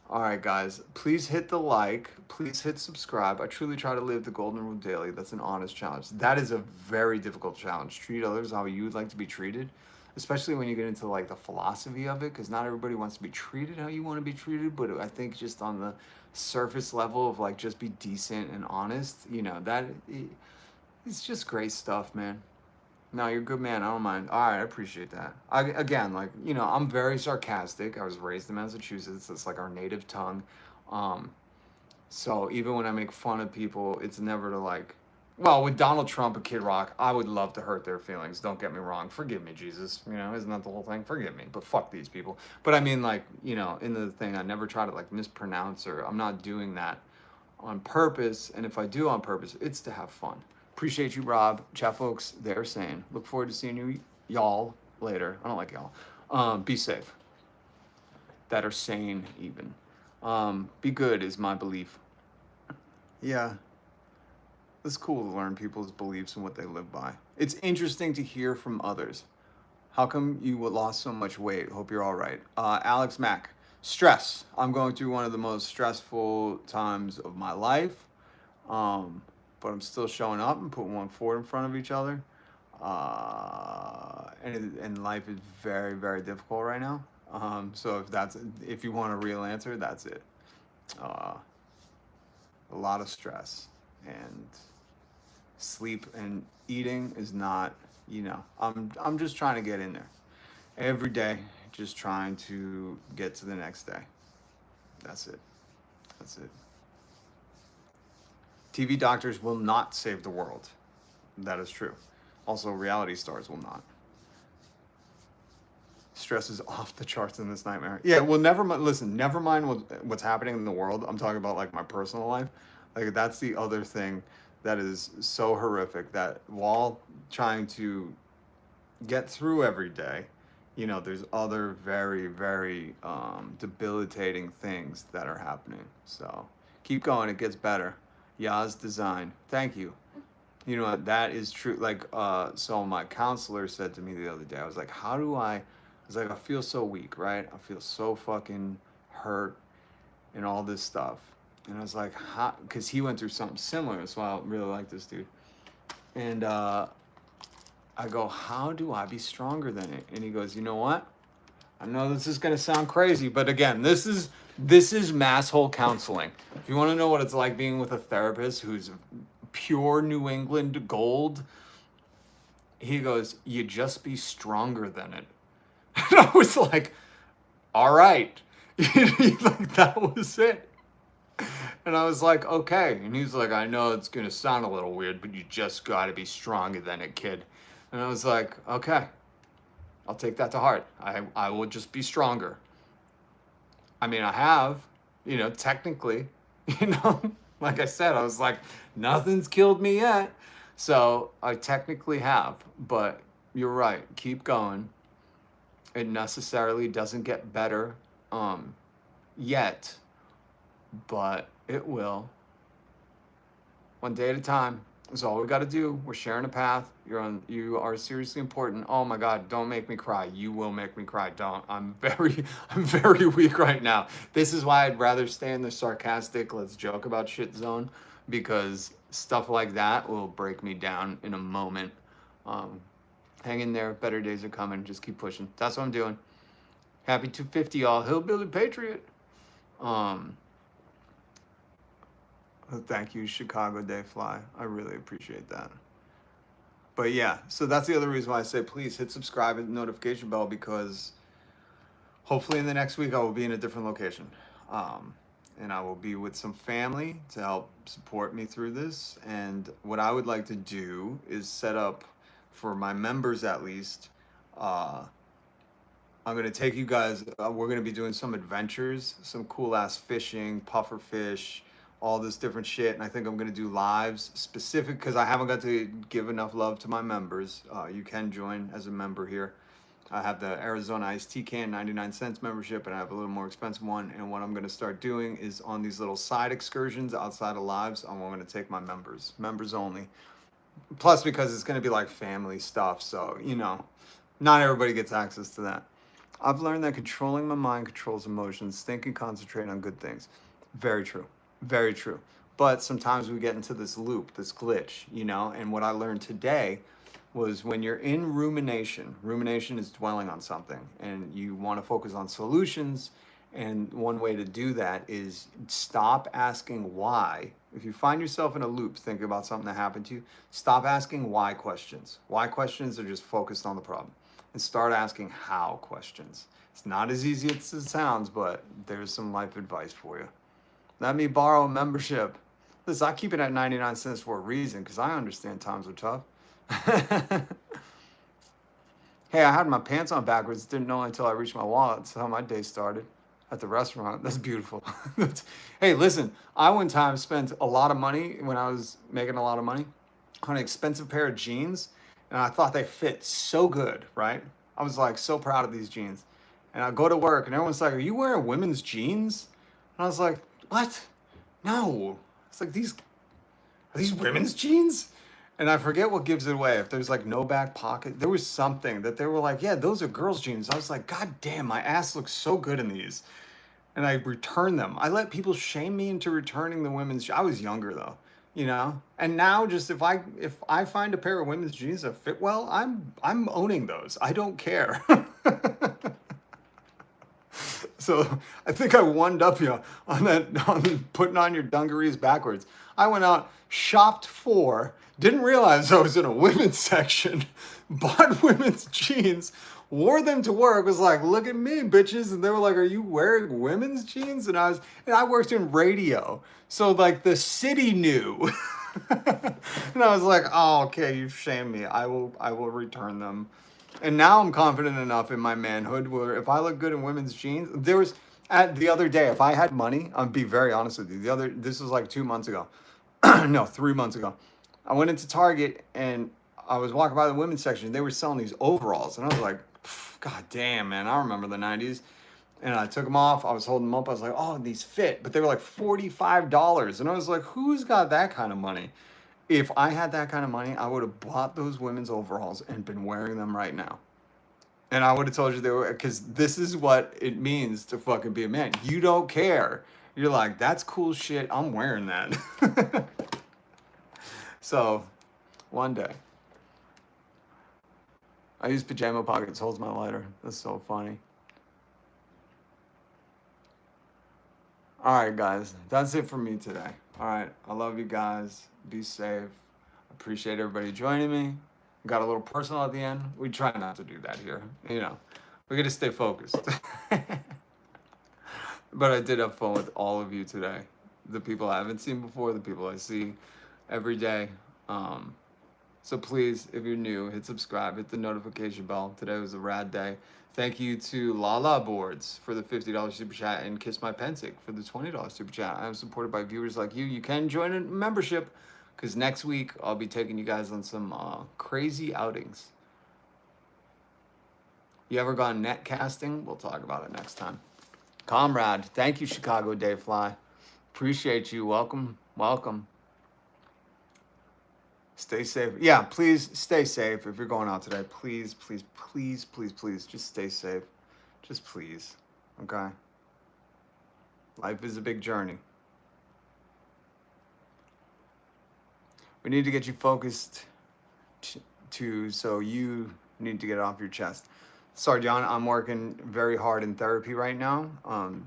All right, guys. Please hit the like. Please hit subscribe. I truly try to live the golden rule daily. That's an honest challenge. That is a very difficult challenge. Treat others how you would like to be treated, especially when you get into like the philosophy of it, because not everybody wants to be treated how you want to be treated. But I think just on the surface level of like just be decent and honest, you know, it's just great stuff, man. No, you're a good man. I don't mind. All right, I appreciate that. Again, like, you know, I'm very sarcastic. I was raised in Massachusetts. It's like our native tongue. So even when I make fun of people, it's never to like, well, with Donald Trump and Kid Rock, I would love to hurt their feelings. Don't get me wrong. Forgive me, Jesus. You know, isn't that the whole thing? Forgive me. But fuck these people. But I mean, like, you know, in the thing, I never try to like mispronounce, or I'm not doing that on purpose. And if I do on purpose, it's to have fun. Appreciate you, Rob. Chat folks, they're saying. Look forward to seeing you, y'all, later. I don't like y'all. Be safe. That are sane, even. Be good is my belief. Yeah. It's cool to learn people's beliefs and what they live by. It's interesting to hear from others. How come you lost so much weight? Hope you're all right. Alex Mack. Stress. I'm going through one of the most stressful times of my life. But I'm still showing up and putting one forward in front of each other. And life is very, very difficult right now. So if you want a real answer, that's it. A lot of stress, and sleep and eating is not, you know, I'm just trying to get in there every day, just trying to get to the next day. That's it. TV doctors will not save the world. That is true. Also, reality stars will not. Stress is off the charts in this nightmare. Yeah, well, never mind what's happening in the world. I'm talking about like my personal life. Like, that's the other thing that is so horrific, that while trying to get through every day, you know, there's other very, very debilitating things that are happening. So keep going. It gets better. Yaz Design. Thank you. You know, that is true. Like, so my counselor said to me the other day, I was like, I was like, I feel so weak, right? I feel so fucking hurt and all this stuff. And I was like, how? Because he went through something similar. That's why I really like this dude. And I go, how do I be stronger than it? And he goes, you know what? I know this is gonna sound crazy, but again, this is masshole counseling. If you want to know what it's like being with a therapist who's pure New England gold, he goes, you just be stronger than it. And I was like, all right. Like, that was it. And I was like, okay. And he's like, I know it's gonna sound a little weird, but you just gotta be stronger than it, kid. And I was like, okay, I'll take that to heart. I will just be stronger. I mean, I have, you know, technically, you know, like I said, I was like, nothing's killed me yet. So I technically have, but you're right. Keep going. It necessarily doesn't get better yet, but it will. One day at a time is all we got to do. We're sharing a path. You are seriously important. Oh my God, don't make me cry. You will make me cry. Don't. I'm very weak right now. This is why I'd rather stay in the sarcastic, let's joke about shit zone, because stuff like that will break me down in a moment. Hang in there. Better days are coming. Just keep pushing. That's what I'm doing. Happy 250, y'all. Hillbilly Patriot. Thank you, Chicago Day Fly. I really appreciate that. But yeah, so that's the other reason why I say please hit subscribe and notification bell, because hopefully in the next week I will be in a different location. And I will be with some family to help support me through this. And what I would like to do is set up, for my members at least, I'm going to take you guys, we're going to be doing some adventures, some cool ass fishing, puffer fish, all this different shit. And I think I'm going to do lives specific, because I haven't got to give enough love to my members. You can join as a member here. I have the Arizona Iced Tea Can 99 cents membership, and I have a little more expensive one. And what I'm going to start doing is on these little side excursions outside of lives, I'm going to take my members only. Plus, because it's going to be like family stuff. So, you know, not everybody gets access to that. I've learned that controlling my mind controls emotions. Think and concentrate on good things. Very true. Very true. But sometimes we get into this loop, this glitch, you know, and what I learned today was when you're in rumination is dwelling on something, and you want to focus on solutions. And one way to do that is stop asking why. If you find yourself in a loop thinking about something that happened to you, stop asking why questions. Why questions are just focused on the problem. And start asking how questions. It's not as easy as it sounds, but there's some life advice for you. Let me borrow a membership. Listen, I keep it at 99 cents for a reason, because I understand times are tough. Hey, I had my pants on backwards. Didn't know until I reached my wallet. That's how my day started at the restaurant. That's beautiful. Hey, listen, I one time spent a lot of money when I was making a lot of money on an expensive pair of jeans, and I thought they fit so good, right? I was like so proud of these jeans. And I go to work and everyone's like, are you wearing women's jeans? And I was like, what? No. It's like, are these women's jeans? And I forget what gives it away. If there's like no back pocket, there was something that they were like, yeah, those are girls' jeans. I was like, God damn, my ass looks so good in these. And I returned them. I let people shame me into returning the women's. I was younger though, you know. And now, just if I find a pair of women's jeans that fit well, I'm owning those. I don't care. So I think I one up you on putting on your dungarees backwards. I went out, shopped for, didn't realize I was in a women's section, bought women's jeans, wore them to work, was like, look at me, bitches. And they were like, are you wearing women's jeans? And I worked in radio. So like the city knew. And I was like, oh, okay, you've shamed me. I will return them. And now I'm confident enough in my manhood where if I look good in women's jeans, there was the other day, if I had money, I'll be very honest with you. This was like 2 months ago. No, 3 months ago. I went into Target and I was walking by the women's section. They were selling these overalls. And I was like, God damn, man, I remember the 90s. And I took them off. I was holding them up. I was like, oh, these fit. But they were like $45. And I was like, who's got that kind of money? If I had that kind of money, I would have bought those women's overalls and been wearing them right now. And I would have told you they were, because this is what it means to fucking be a man. You don't care. You're like, that's cool shit. I'm wearing that. So, one day. I use pajama pockets, holds my lighter. That's so funny. All right, guys. That's it for me today. All right. I love you guys. Be safe. Appreciate everybody joining me. Got a little personal at the end. We try not to do that here. You know, we got to stay focused. But I did have fun with all of you today. The people I haven't seen before, the people I see every day. So please, if you're new, hit subscribe, hit the notification bell. Today was a rad day. Thank you to Lala Boards for the $50 super chat and Kiss My Pensick for the $20 super chat. I am supported by viewers like you. You can join a membership because next week I'll be taking you guys on some crazy outings. You ever gone net casting? We'll talk about it next time. Comrade, thank you, Chicago Dayfly. Appreciate you. Welcome, welcome. Stay safe. Yeah, please stay safe. If you're going out today, please, please, please, please, please, just stay safe. Just please, okay? Life is a big journey. We need to get you focused so you need to get it off your chest. Sorry, John, I'm working very hard in therapy right now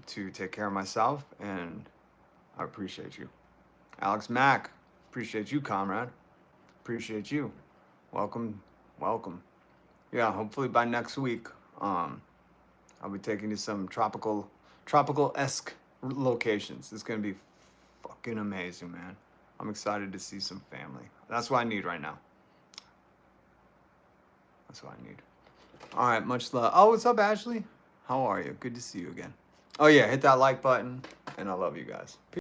to take care of myself, and I appreciate you. Alex Mack, appreciate you, comrade. Appreciate you. Welcome, welcome. Yeah, hopefully by next week, I'll be taking you to some tropical-esque locations. It's gonna be fucking amazing, man. I'm excited to see some family. That's what I need right now. That's what I need. All right, much love. Oh, what's up, Ashley? How are you? Good to see you again. Oh yeah, hit that like button, and I love you guys. Peace.